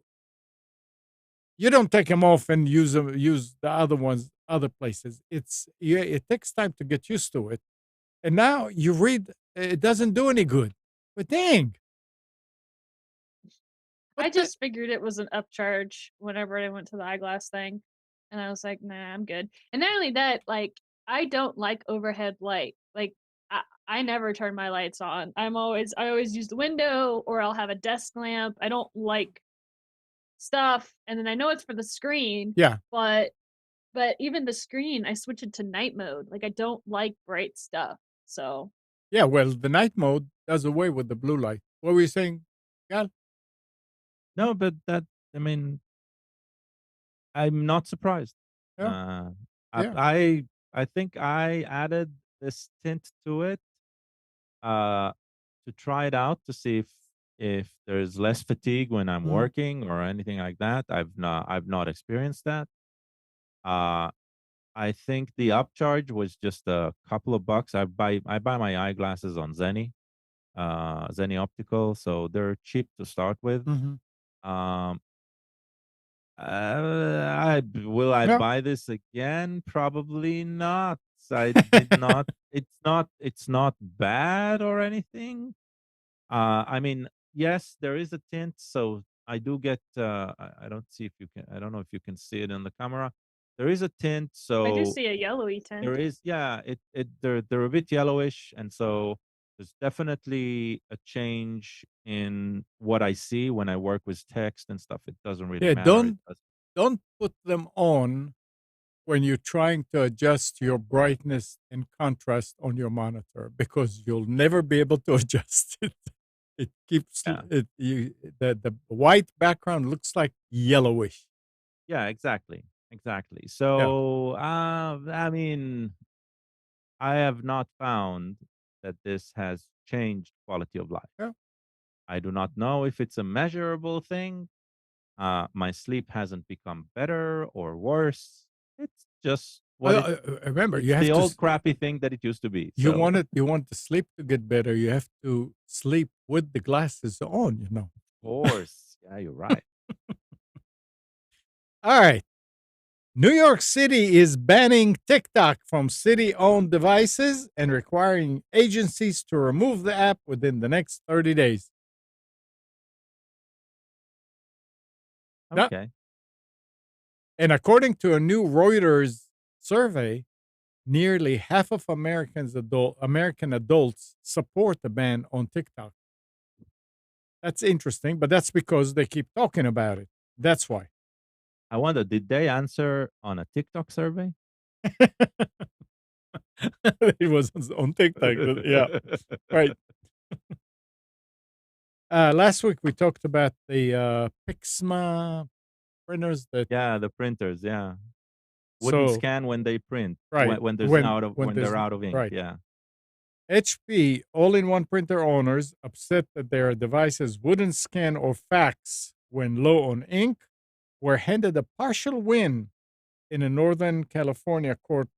don't take them off and use the other ones other places. It's yeah, it takes time to get used to it, and now you read, it doesn't do any good. But dang, what I the just figured it was an upcharge whenever I went to the eyeglass thing, and I was like, "Nah, I'm good." And not only that, like, I don't like overhead light. Like, I never turn my lights on. I always use the window, or I'll have a desk lamp. I don't like stuff, and then I know it's for the screen, yeah, but even the screen, I switch it to night mode. Like, I don't like bright stuff. So, yeah. Well, the night mode does away with the blue light. What were you saying? Yeah, No, but that, I mean, I'm not surprised. yeah, Uh, I yeah. I I think I added this tint to it, uh, to try it out to see if there's less fatigue when I'm Mhm. working or anything like that. I've not experienced that. Uh, I think the upcharge was just a couple of bucks. I buy my eyeglasses on Zenny Optical, so they're cheap to start with. Mhm. Um, will I Yeah. buy this again? Probably not. I did not. It's not bad or anything. I mean, yes, there is a tint, so I do get. I don't see if you can. I don't know if you can see it in the camera. There is a tint, I do so see a yellowy there tint. is. Yeah, they're a bit yellowish, and so there's definitely a change in what I see when I work with text and stuff. It doesn't really Yeah, matter. It does. don't put them on when you're trying to adjust your brightness and contrast on your monitor because you'll never be able to adjust it. It keeps Yeah, the white background looks like yellowish. yeah, exactly. Yeah. So, I mean, I have not found that this has changed quality of life. Yeah. I do not know if it's a measurable thing. My sleep hasn't become better or worse. It's just what Remember, you it's have the to old crappy thing that it used to be. So, you want the sleep to get better. You have to sleep with the glasses on. of course, yeah, you're right. All right. New York City is banning TikTok from city owned devices and requiring agencies to remove the app within the next 30 days. Now, Okay. and according to a new Reuters survey, nearly half of American adults support the ban on TikTok. That's interesting, but that's because they keep talking about it. That's why. I wonder, did they answer on a TikTok survey? It was on TikTok. Yeah, right. Last week we talked about the Pixma printers that Yeah, the printers, yeah. Wouldn't so scan when they print, right when when there's they're out of ink, right. yeah. HP all-in-one printer owners upset that their devices wouldn't scan or fax when low on ink were handed a partial win in a Northern California court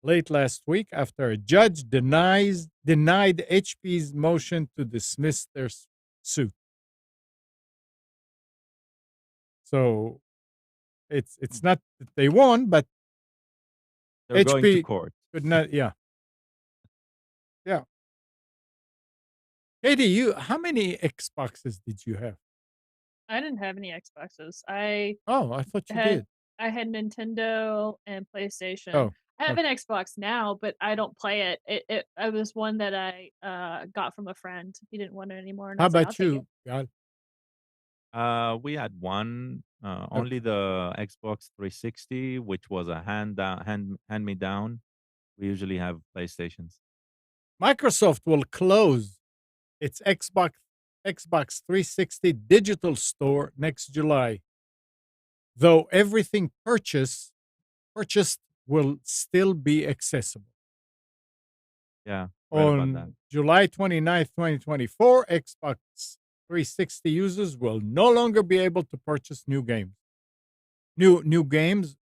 late last week after a judge denied HP's motion to dismiss their suit. So it's not that they won, but They're going to HP court. could not. Yeah, yeah. Katie, you how many Xboxes did you have? I didn't have any Xboxes. I Oh, I thought you had did. I had Nintendo and PlayStation. Oh, I have okay. an Xbox now, but I don't play it. It was one that I got from a friend. He didn't want it anymore, and I How was like, I'll about take it. you? God, We had one, only okay. the Xbox 360, which was a hand me down. We usually have PlayStations. Microsoft will close its Xbox 360 digital store next July, though everything purchased will still be accessible. Yeah, read about that. On July 29th, 2024, Xbox 360 users will no longer be able to purchase new games. New games,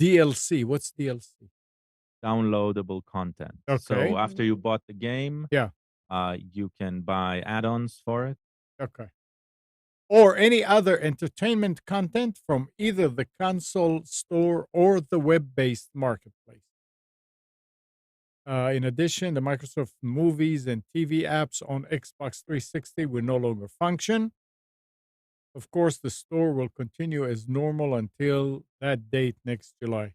DLC. What's DLC? Downloadable content. So Okay. after you Mm. bought the game, Yeah. you can buy add-ons for it. Okay. Or any other entertainment content from either the console store or the web based marketplace. In addition, the Microsoft movies and TV apps on Xbox 360 will no longer function. Of course, the store will continue as normal until that date next July.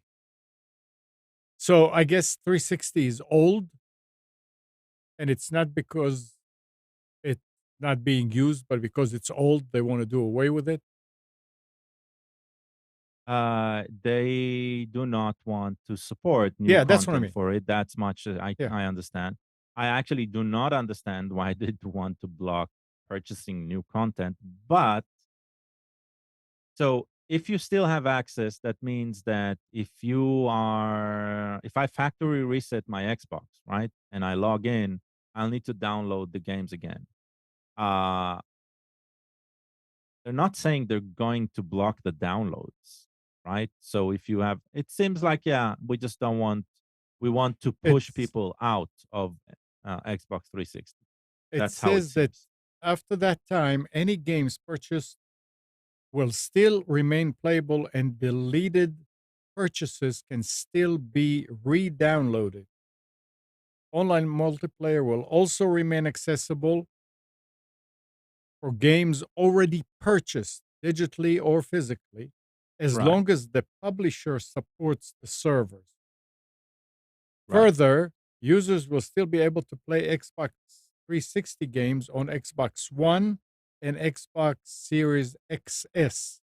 So I guess 360 is old, and it's not because it's not being used, but because it's old, they want to do away with it. They do not want to support new Yeah, that's what I content mean. for it. That's much Yeah. I understand. I actually do not understand why they do want to block purchasing new content. But so if you still have access, that means that if I factory reset my Xbox, right, and I log in, I'll need to download the games again. Uh, they're not saying they're going to block the downloads, right? So if you have, it seems like, yeah, we want to push It's people out of Xbox 360. it That's how it says that seems. after that time, any games purchased will still remain playable and deleted purchases can still be re-downloaded. Online multiplayer will also remain accessible for games already purchased digitally or physically, as Right. long as the publisher supports the servers. Right. Further, users will still be able to play Xbox 360 games on Xbox One and Xbox Series XS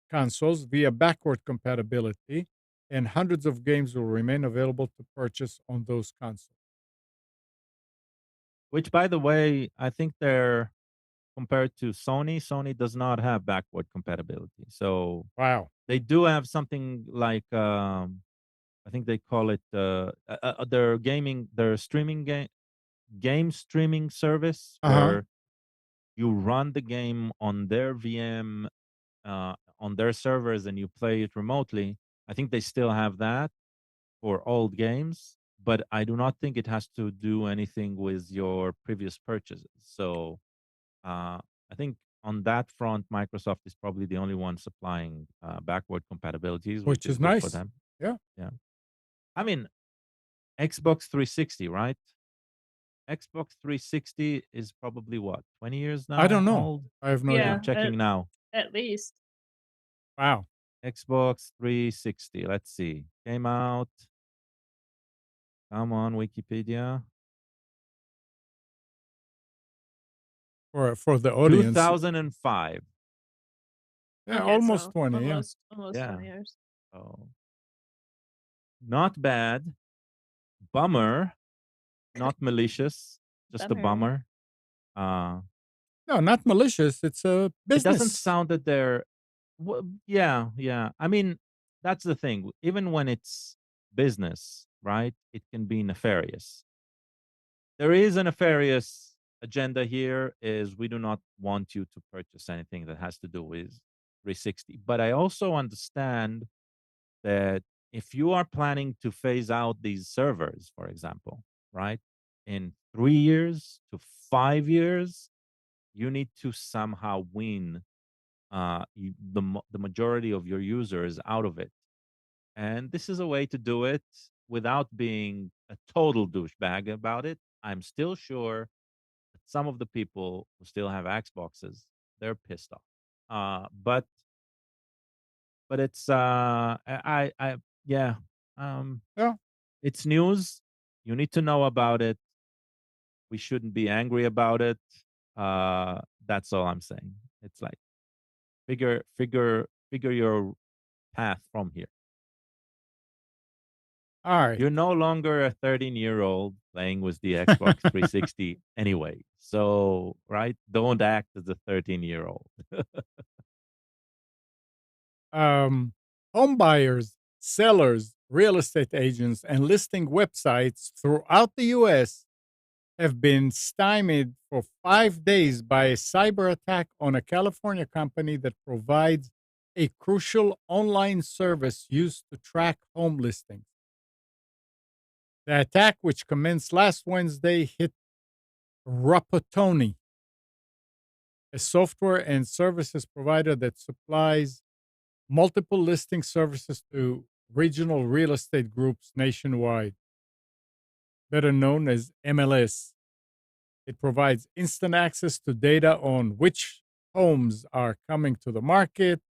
consoles via backward compatibility, and hundreds of games will remain available to purchase on those consoles. Which, by the way, I think they're compared to Sony. Sony does not have backward compatibility, so Wow. they do have something like I think they call it their streaming game streaming service Uh huh. where you run the game on their VM on their servers and you play it remotely. I think they still have that for old games, but I do not think it has to do anything with your previous purchases. So I think on that front, Microsoft is probably the only one supplying backward compatibilities, which Which is is good for nice. them. Yeah. Yeah. I mean, Xbox 360, right? Xbox 360 is probably what, 20 years I don't now know. old? I have no Yeah, Yeah, idea. I'm checking now. at least. Wow. Xbox 360. Let's see. Came out. Come on, Wikipedia. For the audience, 2005. yeah, Okay, almost so 20. Yeah. almost Yeah. 20 years. Oh, not bad. Bummer. Not malicious. Just a Bummer. bummer. Uh, No, not malicious. It's a it doesn't business. sound that they're. Yeah, yeah. I mean, that's the thing. Even when it's business, right? It can be nefarious. There is a nefarious agenda here. Is we do not want you to purchase anything that has to do with 360. But I also understand that if you are planning to phase out these servers, for example, right, in 3 years to 5 years, you need to somehow win the majority of your users out of it. And this is a way to do it without being a total douchebag about it. I'm still sure that some of the people who still have Xboxes, they're pissed off. But it's yeah, um, Yeah. it's news. You need to know about it. We shouldn't be angry about it. That's all I'm saying. It's like figure your path from here. All right. You're no longer a 13-year-old playing with the Xbox 360 anyway. So, right? Don't act as a 13-year-old. Home buyers, sellers, real estate agents, and listing websites throughout the U.S. have been stymied for 5 days by a cyber attack on a California company that provides a crucial online service used to track home listings. The attack, which commenced last Wednesday, hit Rapatoni, a software and services provider that supplies multiple listing services to regional real estate groups nationwide, better known as MLS. It provides instant access to data on which homes are coming to the market,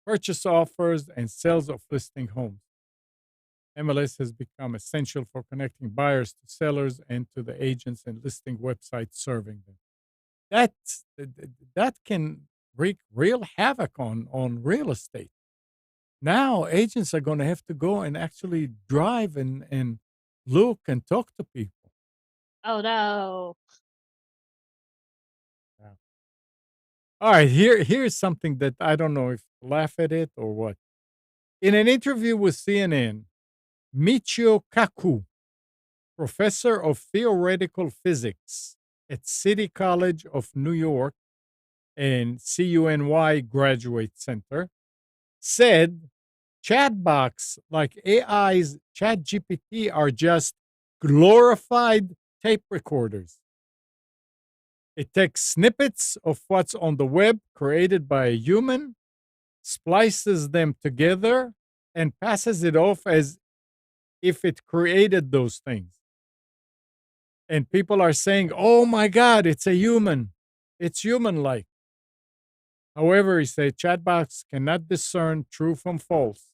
purchase offers, and sales of listing homes. MLS has become essential for connecting buyers to sellers and to the agents and listing websites serving them. That can wreak real havoc on real estate. Now agents are going to have to go and actually drive and look and talk to people. Oh no. Yeah. All right, here's something that I don't know if to laugh at it or what. In an interview with CNN, Michio Kaku, professor of theoretical physics at City College of New York and CUNY Graduate Center, said chatbots like AI's ChatGPT are just glorified tape recorders. It takes snippets of what's on the web created by a human, splices them together, and passes it off as if it created those things. And people are saying, "Oh my God, it's a human. It's human-like." However, he said chatbots cannot discern true from false.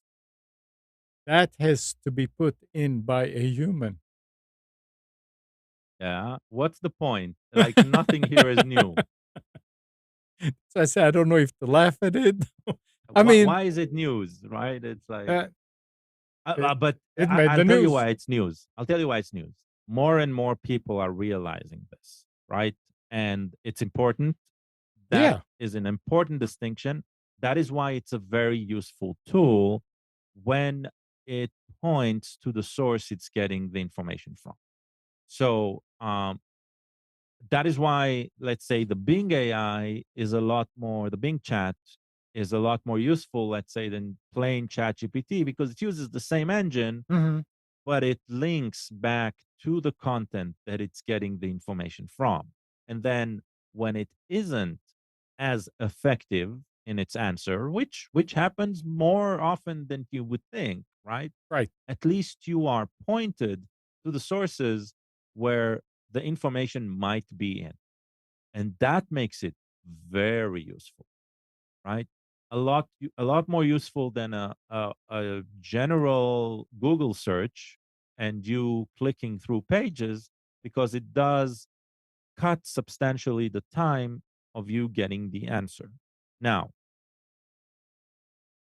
That has to be put in by a human. Yeah. What's the point? Like nothing here is new. So I said, I don't know if to laugh at it. I mean, Why is it news, right? It's like, uh, it, but it made I'll the tell you news. why it's news. I'll tell you why it's news. More and more people are realizing this, right? And it's important. That Yeah, is an important distinction. That is why it's a very useful tool when it points to the source it's getting the information from. So that is why, let's say, the Bing AI is a lot more, the Bing chat is a lot more useful, let's say, than plain chat GPT because it uses the same engine, mhm, but it links back to the content that it's getting the information from. And then when it isn't as effective in its answer, which happens more often than you would think, right? right. At least you are pointed to the sources where the information might be in. And that makes it very useful, right? A lot more useful than a general Google search and you clicking through pages because it does cut substantially the time of you getting the answer. Now,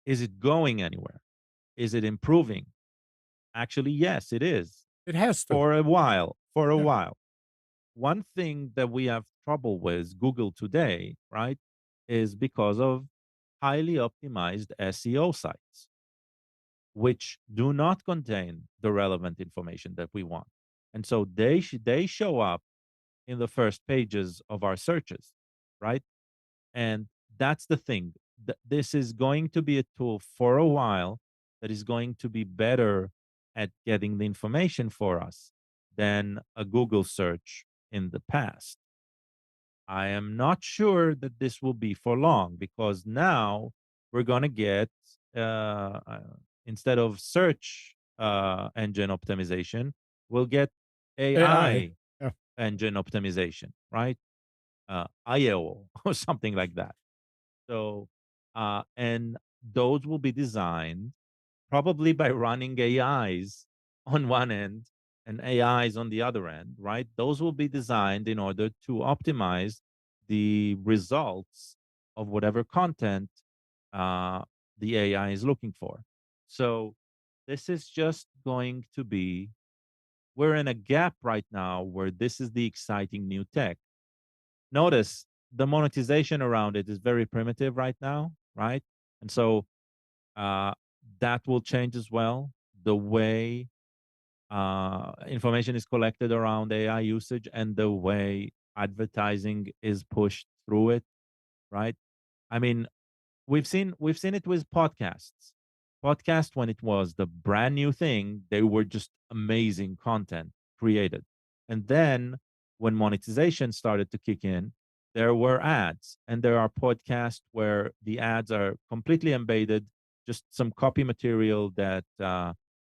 is it going anywhere? Is it improving? Actually, yes, it is. It has to. For a while, for a Yeah. while. One thing that we have trouble with Google today, right, is because of highly optimized SEO sites, which do not contain the relevant information that we want. And so they show up in the first pages of our searches, right? And that's the thing. This is going to be a tool for a while that is going to be better at getting the information for us than a Google search in the past. I am not sure that this will be for long because now we're going to get, instead of search engine optimization, we'll get AI. AI Yeah. engine optimization, right? IO or something like that. So, and those will be designed probably by running AIs on one end and AIs on the other end, right? Those will be designed in order to optimize the results of whatever content uh, the AI is looking for. So, this is just going to be, we're in a gap right now where this is the exciting new tech. Notice the monetization around it is very primitive right now, right? And so uh, that will change as well. The way information is collected around AI usage and the way advertising is pushed through it, right? I mean, we've seen it with podcasts. Podcast when it was the brand new thing, they were just amazing content created. And then when monetization started to kick in, there were ads. And there are podcasts where the ads are completely embedded, just some copy material that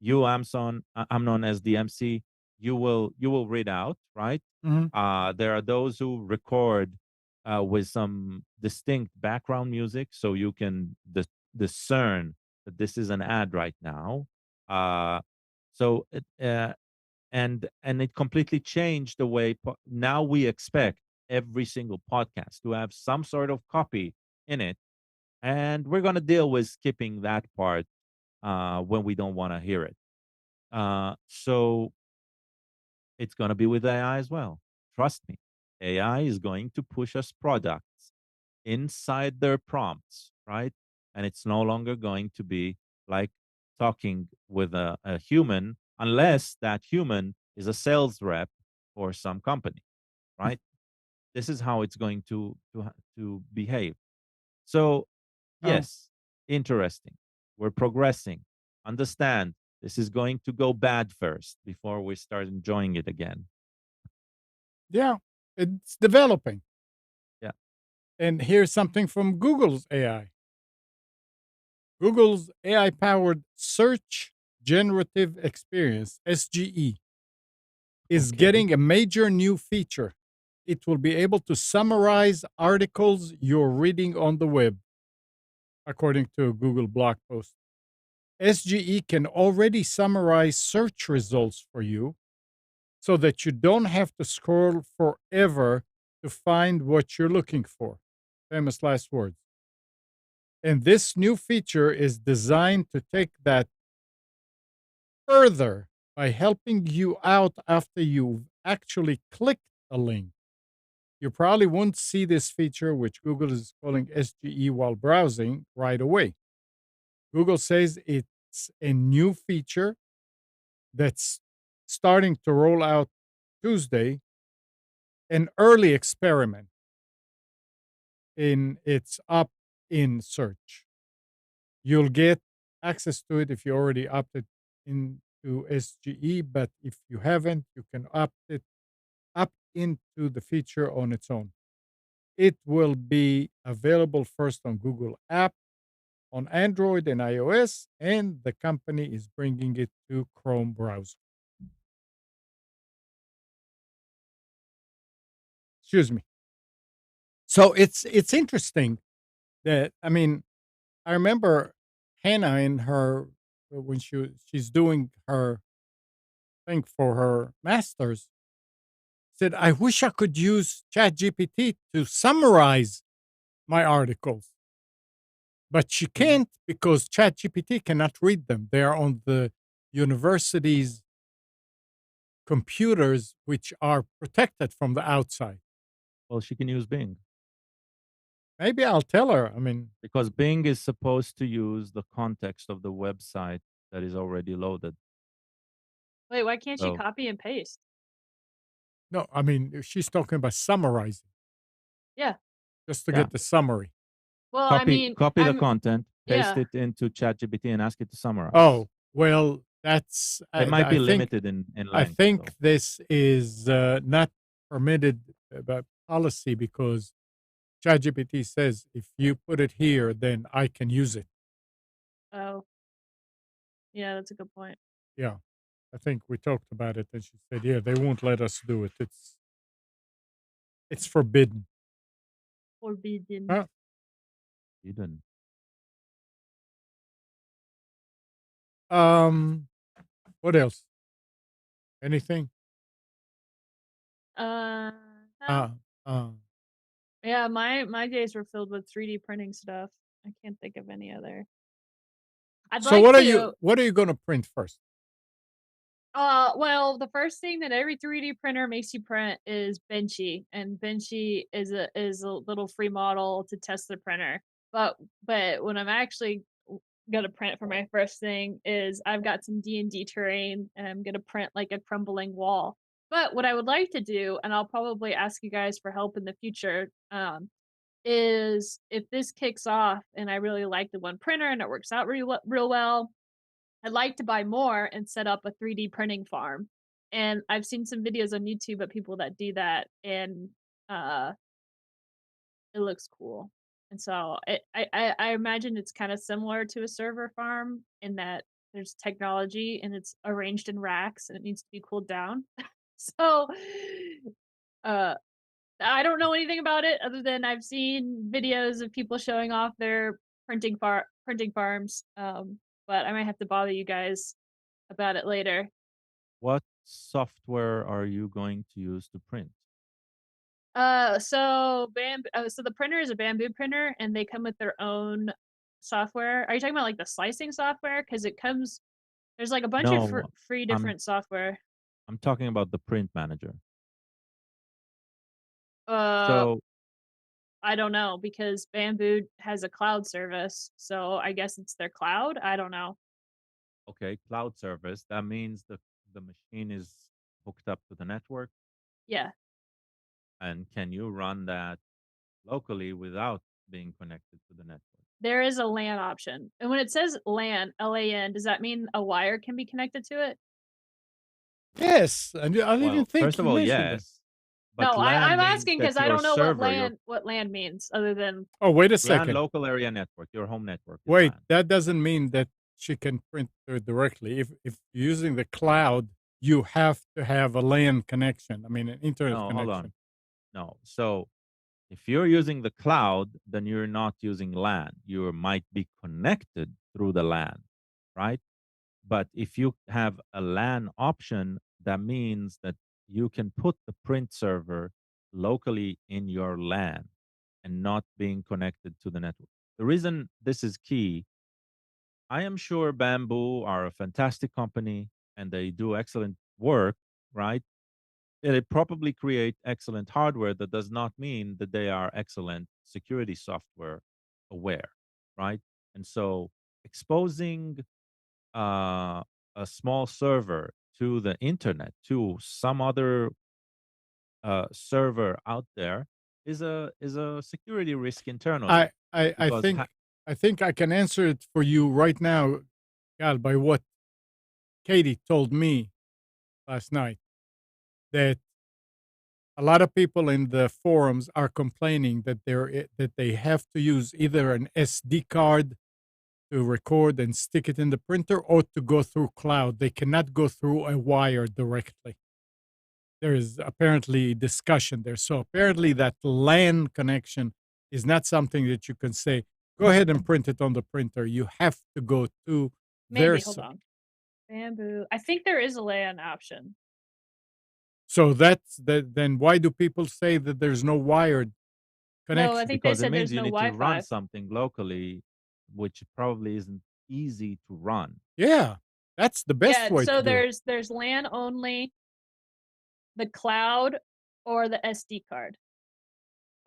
you, Amnon, as the MC, you will read out, right? Mhm. There are those who record with some distinct background music so you can discern that this is an ad right now. Uh, so it, and it completely changed the way now we expect every single podcast to have some sort of copy in it, and we're going to deal with skipping that part when we don't want to hear it. So it's going to be with AI as well. Trust me, AI is going to push us products inside their prompts, right? And it's no longer going to be like talking with a human unless that human is a sales rep for some company, right? This is how it's going to behave. So, Oh, yes, interesting. We're progressing. Understand this is going to go bad first before we start enjoying it again. yeah. It's developing. Yeah. And here's something from Google's AI. Google's AI powered search generative experience, SGE, is Okay. getting a major new feature. It will be able to summarize articles you're reading on the web, according to a Google blog post. SGE can already summarize search results for you so that you don't have to scroll forever to find what you're looking for. Famous last words. And this new feature is designed to take that further by helping you out after you've actually clicked a link. You probably won't see this feature, which Google is calling SGE, while browsing right away. Google says it's a new feature that's starting to roll out Tuesday, an early experiment in its opt in search. You'll get access to it if you already opted into SGE, but if you haven't, you can opt into the feature on its own. It will be available first on Google App, on Android and iOS, and the company is bringing it to Chrome browser. Excuse me. So it's interesting that I remember Hannah in her when she's doing her thing for her masters said, I wish I could use ChatGPT to summarize my articles. But she Mhm. can't because ChatGPT cannot read them. They are on the university's computers, which are protected from the outside. Well, she can use Bing Maybe I'll tell her. because Bing is supposed to use the context of the website that is already loaded. Wait, why can't she So copy and paste? no, she's talking about summarizing Yeah. just to yeah, get the summary. Well, I copy mean, copy the I'm content, paste yeah. it into ChatGPT, and ask it to summarize. Oh, well, that's It might be limited in I length, think though. this is not permitted by policy because ChatGPT says if you put it here, then I can use it. Oh, yeah, that's a good point. Yeah, I think we talked about it, and she said, "Yeah, they won't let us do it. It's forbidden." Forbidden. Huh? You didn't. Um, what else? Anything? Uh, no. Uh, uh. Yeah, my days were filled with 3D printing stuff. I can't think of any other. I'd So like to. what are you going to print first? Well, the first thing that every 3D printer makes you print is Benchy, and Benchy is a little free model to test the printer. But when I'm actually gonna print for my first thing is I've got some D&D terrain, and I'm gonna print like a crumbling wall. But what I would like to do, and I'll probably ask you guys for help in the future, is if this kicks off and I really like the one printer and it works out real well, I'd like to buy more and set up a 3D printing farm. And I've seen some videos on YouTube of people that do that, and uh, it looks cool. And so I imagine it's kind of similar to a server farm in that there's technology and it's arranged in racks and it needs to be cooled down. So uh, I don't know anything about it other than I've seen videos of people showing off their printing farms. But I might have to bother you guys about it later. What software are you going to use to print? So the printer is a Bamboo printer, and they come with their own software. Are you talking about like the slicing software? Because it comes, there's like a bunch of No, free I'm different software. I'm talking about the print manager. Uh, So, I don't know because Bamboo has a cloud service, so I guess it's their cloud. I don't know. okay, cloud service. That means the machine is hooked up to the network, Yeah, and can you run that locally without being connected to the network? there is a LAN option, and when it says LAN, LAN, does that mean a wire can be connected to it? Yes, and I didn't Well, think first of you all, mentioned that. yes, but No, I'm LAN means asking that because I your don't know server, your what land means other than Oh, wait a LAN second. local area network, your home network is Wait, LAN. that doesn't mean that she can print directly. If you're using the cloud, you have to have a LAN connection. I mean, an internet No, hold on. connection. No. So if you're using the cloud, then you're not using LAN. You might be connected through the LAN, right? But if you have a LAN option, that means that you can put the print server locally in your LAN and not being connected to the network. The reason this is key, I am sure Bamboo are a fantastic company and they do excellent work, right? They probably create excellent hardware. That does not mean that they are excellent security software aware, right? And so exposing uh, a small server to the internet, to some other server out there, is a security risk I internally I I because think I think I can answer it for you right now, Gal, by what Katie told me last night. That a lot of people in the forums are complaining that that they have to use either an SD card to record and stick it in the printer or to go through cloud. They cannot go through a wire directly. There is apparently discussion there. So apparently that LAN connection is not something that you can say, go ahead and print it on the printer. You have to go to their maybe. Hold on. Bamboo. I think there is a LAN option. so that's that. Then why do people say that there's no wired No, I connection? think they because it said means there's you no need to run Wi-Fi. something locally, which probably isn't easy to run. Yeah, that's the best Yeah, way to so do it. there's LAN only, the cloud, or the SD card.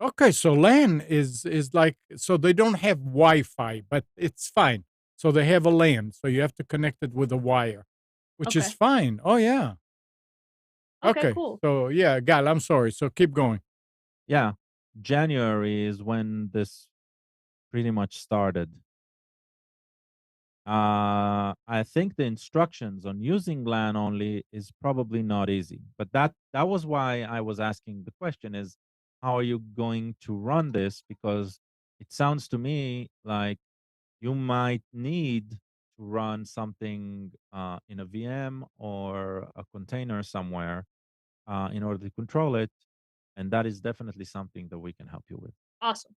Okay, so LAN is like so they don't have Wi-Fi, but it's fine. So they have a LAN, so you have to connect it with a wire, which is Okay. fine. Oh yeah. Okay, Okay. cool. So yeah, Gal, I'm sorry. So keep going. Yeah, January is when this pretty much started. I think the instructions on using LAN only is probably not easy, but that was why I was asking the question: is how are you going to run this? Because it sounds to me like you might need to run something in a VM or a container somewhere in order to control it, and that is definitely something that we can help you with. Awesome.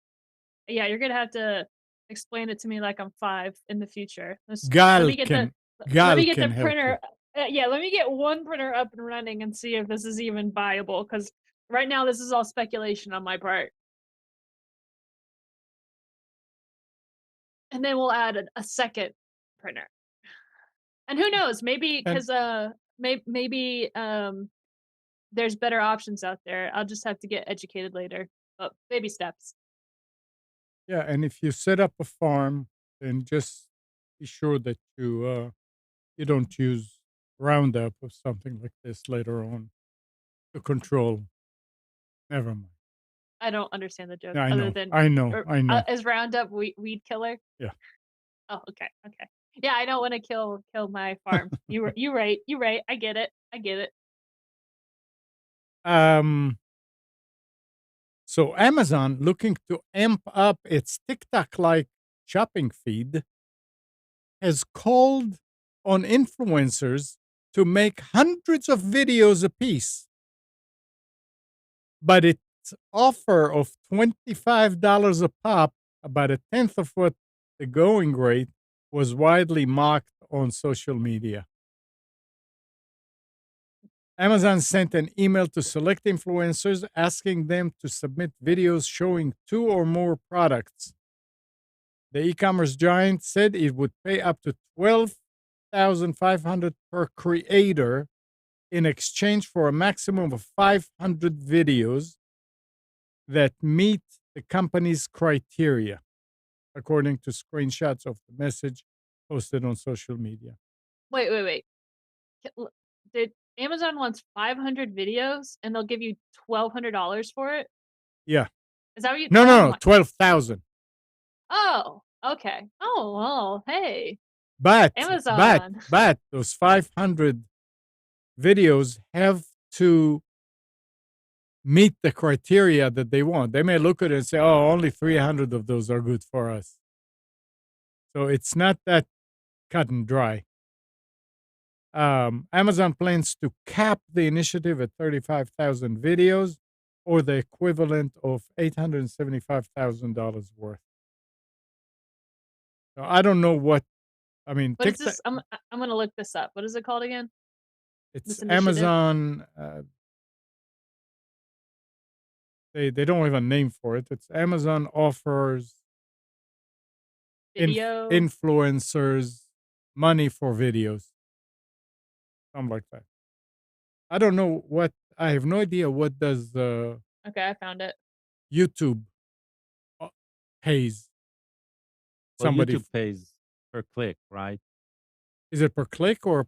Yeah, you're gonna have to explain it to me like I'm 5 in the future. Let Gal me get the can Gal the can help you. printer. Yeah, let me get one printer up and running and see if this is even viable. Because right now this is all speculation on my part. And then we'll add a second printer. And who knows? Maybe And because maybe there's better options out there. I'll just have to get educated later. But baby steps. yeah, and if you set up a farm, then just be sure that you don't use Roundup or something like this later on to control. Never mind. I don't understand the joke Yeah, I other know. than I know. I know. is Roundup weed killer? Yeah. Oh, okay, okay. Yeah, I don't wanna kill my farm. You right, I get it, I get it. Um So Amazon, looking to amp up its TikTok-like shopping feed, has called on influencers to make hundreds of videos apiece, but its offer of $25 a pop, about a tenth of what the going rate, was widely mocked on social media. Amazon sent an email to select influencers asking them to submit videos showing two or more products. The e-commerce giant said it would pay up to 12,500 per creator in exchange for a maximum of 500 videos that meet the company's criteria, according to screenshots of the message posted on social media. Wait. K l Did Amazon wants 500 videos and they'll give you $1,200 for it? Yeah. Is that what you No, oh no, no, my 12,000. oh, okay. Oh, well, hey, But, but, Amazon. but those 500 videos have to meet the criteria that they want. They may look at it and say, "Oh, only 300 of those are good for us." So it's not that cut and dry. Amazon plans to cap the initiative at 35,000 videos or the equivalent of $875,000 worth. So I don't know what I mean, What is TikTok this? I'm gonna look this up. What is it called again? it's This initiative? Amazon, they don't have a name for it. It's Amazon offers Video? influencers money for videos, something like that. I don't know what I have no idea what does, Okay, I found it. YouTube, uh, pays Well, somebody YouTube pays per click, right? is it per click or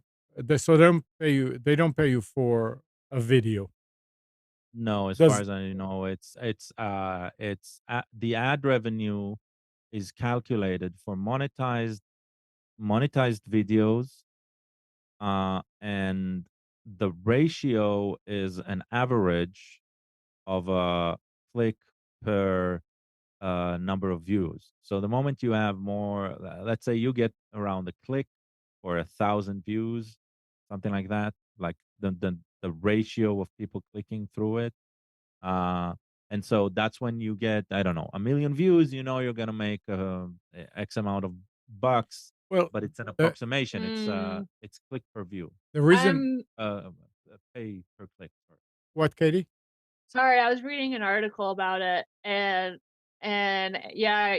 so they don't pay you for a video? No, as far Does as I know, the ad revenue is calculated for monetized videos, and the ratio is an average of a click per number of views. So the moment you have more, let's say you get around a click or 1,000 views, something like that, like the ratio of people clicking through it. Uh, and so that's when you get, I don't know, 1 million views, you're going to make X amount of bucks, well, but it's an the approximation. Mm, It's click per view, the reason I'm uh, pay per click. Sorry. what, Katie? sorry, I was reading an article about it and yeah,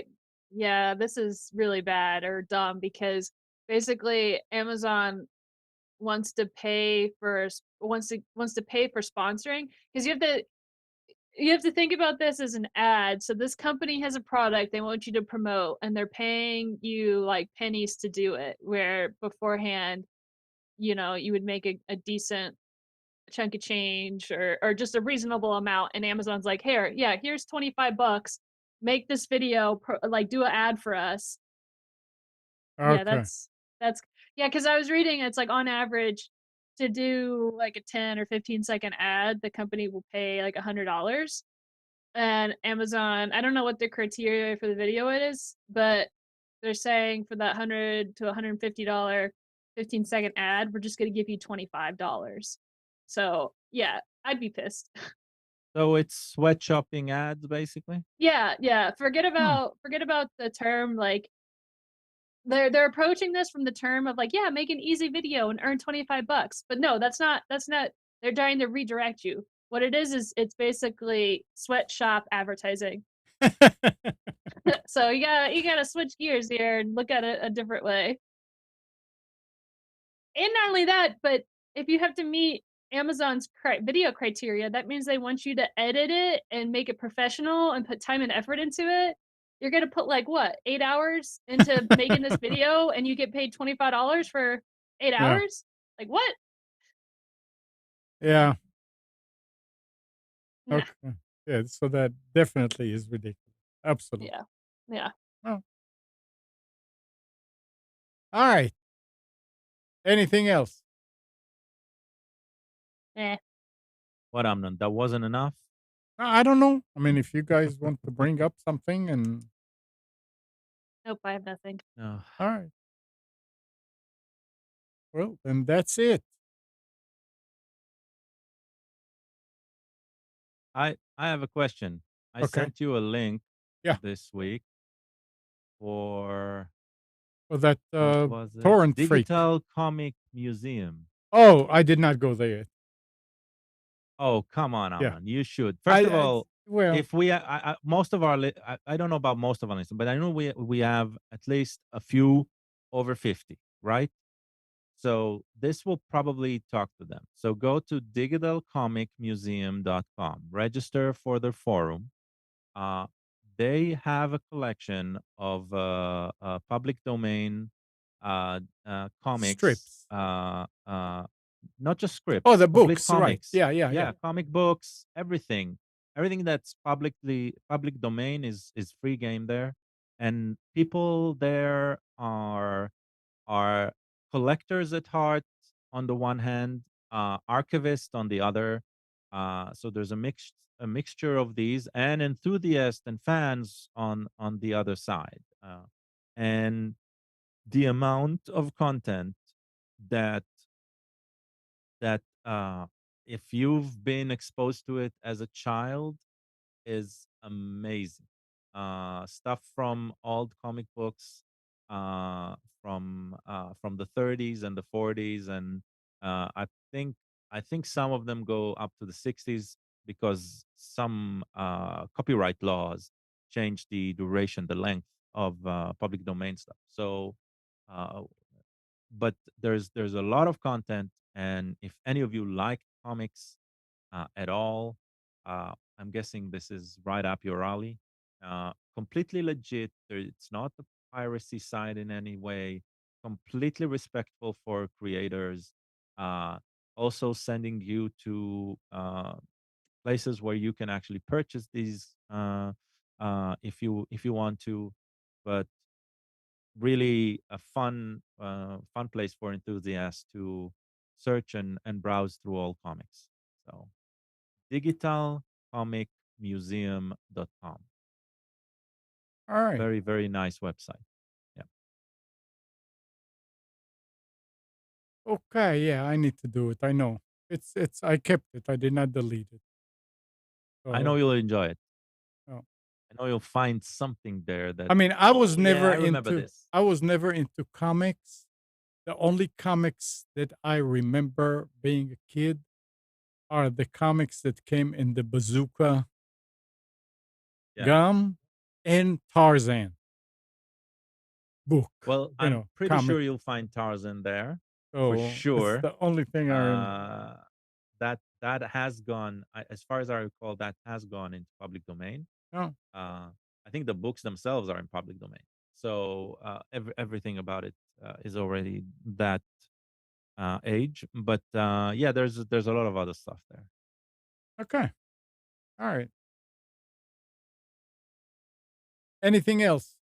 yeah, this is really bad or dumb because basically Amazon wants to pay for sponsoring because you have to think about this as an ad. So this company has a product they want you to promote and they're paying you like pennies to do it where beforehand, you would make a decent chunk of change or just a reasonable amount and Amazon's like, "Here, yeah, here's 25 bucks. Make this video like do an ad for us." Yeah, Okay. that's yeah, because I was reading it's like on average to do like a 10 or 15-second ad, the company will pay like $100. And Amazon, I don't know what the criteria for the video it is, but they're saying for that 100 to $150 15-second ad, we're just gonna give you $25. So yeah, I'd be pissed. So it's sweatshopping ads, basically. Yeah, yeah. Hmm. Forget about the term like they're approaching this from the term of like, yeah, make an easy video and earn 25 bucks. But no, that's not they're trying to redirect you. What it is it's basically sweatshop advertising. So you gotta switch gears here and look at it a different way. And not only that, but if you have to meet Amazon's video criteria, that means they want you to edit it and make it professional and put time and effort into it. You're gonna put like what, 8 hours into making this video and you get paid $25 for eight Yeah. hours? Like what? Yeah. Nah. Okay. Yeah, so that definitely is ridiculous. Absolutely. Yeah. Yeah. Well, alright. Anything else? Eh. What, Amnon? That wasn't enough? I don't know. I mean, if you guys want to bring up something and Nope, I have nothing. No. alright. Well, then that's it. I have a question. I Okay. sent you a link Yeah. this week for For that, what was it? torrent freak. Digital Comic Museum. Oh, I did not go there yet. Oh, come on, Yeah. Amnon. You should. First of I all, well, if we, most of our, I don't know about most of our listeners, but I know we have at least a few over 50, right? So this will probably talk to them. So go to digitalcomicmuseum.com, register for their forum. Uh, they have a collection of public domain comics, strips. not just Oh, scripts, the complete books, right. comics. Yeah, yeah, yeah. Yeah, comic books, everything that's public domain is free game there, and people there are collectors at heart on the one hand, archivists on the other. So there's a mixture of these and enthusiasts and fans on the other side. And the amount of content that that if you've been exposed to it as a child is amazing. Stuff from old comic books, uh, from the 30s and the 40s, and I think some of them go up to the 60s because some copyright laws change the duration, the length of public domain stuff. So, uh, but there's a lot of content, and if any of you like comics at all. I'm guessing this is right up your alley. Completely legit. It's not the piracy side in any way. Completely respectful for creators. Uh, Also sending you to places where you can actually purchase these if you want to. But really a fun place for enthusiasts to search and browse through all comics. So digitalcomicmuseum.com. All right. Very, very nice website. Yeah. Okay. Yeah, I need to do it. I know. It's. I kept it. I did not delete it. I know So, you'll enjoy it. oh. I know you'll find something there that, I mean, oh, yeah, I remember this. I was never into comics. The only comics that I remember being a kid are the comics that came in the Bazooka Yeah. gum and Tarzan book. Well, You I'm know, pretty comic. sure you'll find Tarzan there for So it's sure. the only thing I remember. That has gone, as far as I recall, that has gone into public domain. Oh, I think the books themselves are in public domain. So everything about it is already that age. But yeah, there's a lot of other stuff there. okay. All right. Anything else?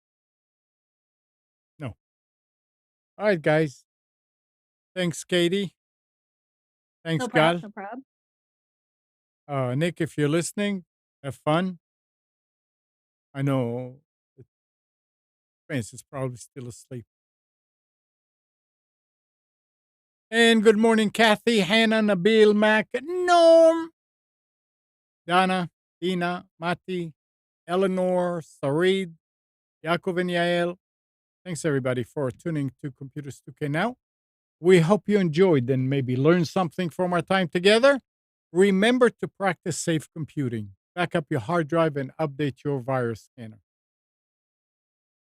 No. All right, guys. Thanks, Katie. Thanks, No prob, Gal. no prob. Nick, if you're listening, have fun. I know Prince is probably still asleep. And good morning, Kathy, Hannah, Nabil, Mac, Norm, Donna, Dina, Mati, Eleanor, Sarid, Yaakov, and Yael. Thanks, everybody, for tuning to Computers 2K Now. We hope you enjoyed and maybe learned something from our time together. Remember to practice safe computing. Back up your hard drive and update your virus scanner.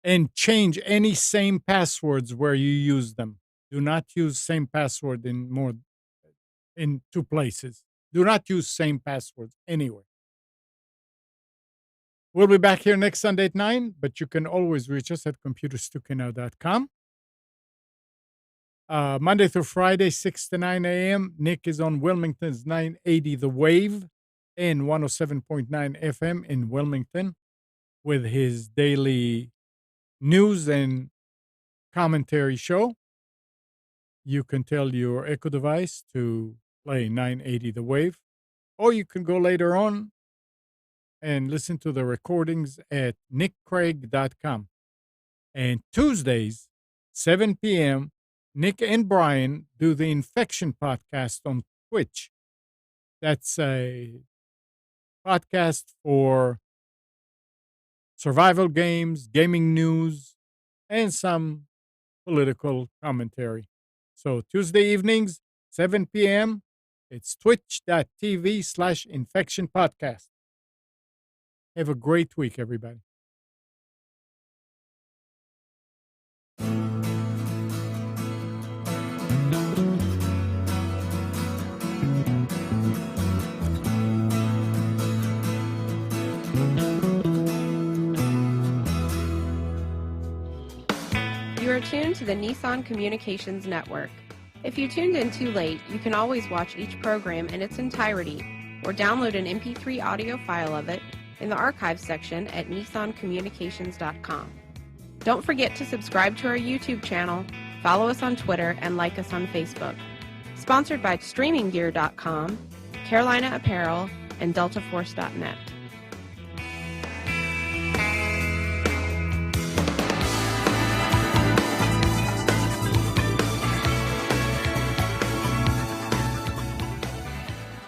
And change any same passwords where you use them. Do not use same password in two places. Do not use same passwords anywhere. We'll be back here next Sunday at 9, but you can always reach us at computers2know.com. Monday through Friday, 6 to 9 a.m. Nick is on Wilmington's 980 The Wave and 107.9 FM in Wilmington with his daily news and commentary show. You can tell your Echo device to play 980 The Wave, or you can go later on and listen to the recordings at nickcraig.com. And Tuesdays, 7 p.m., Nick and Brian do the Infection Podcast on Twitch. That's a podcast for survival games, gaming news, and some political commentary. So Tuesday evenings, 7 p.m., it's twitch.tv/Infection Podcast. Have a great week, everybody. You are tuned to the Nissan Communications Network. If you tuned in too late, you can always watch each program in its entirety or download an MP3 audio file of it in the archives section at nissancommunications.com. Don't forget to subscribe to our YouTube channel, follow us on Twitter, and like us on Facebook. Sponsored by StreamingGear.com, Carolina Apparel, and DeltaForce.net.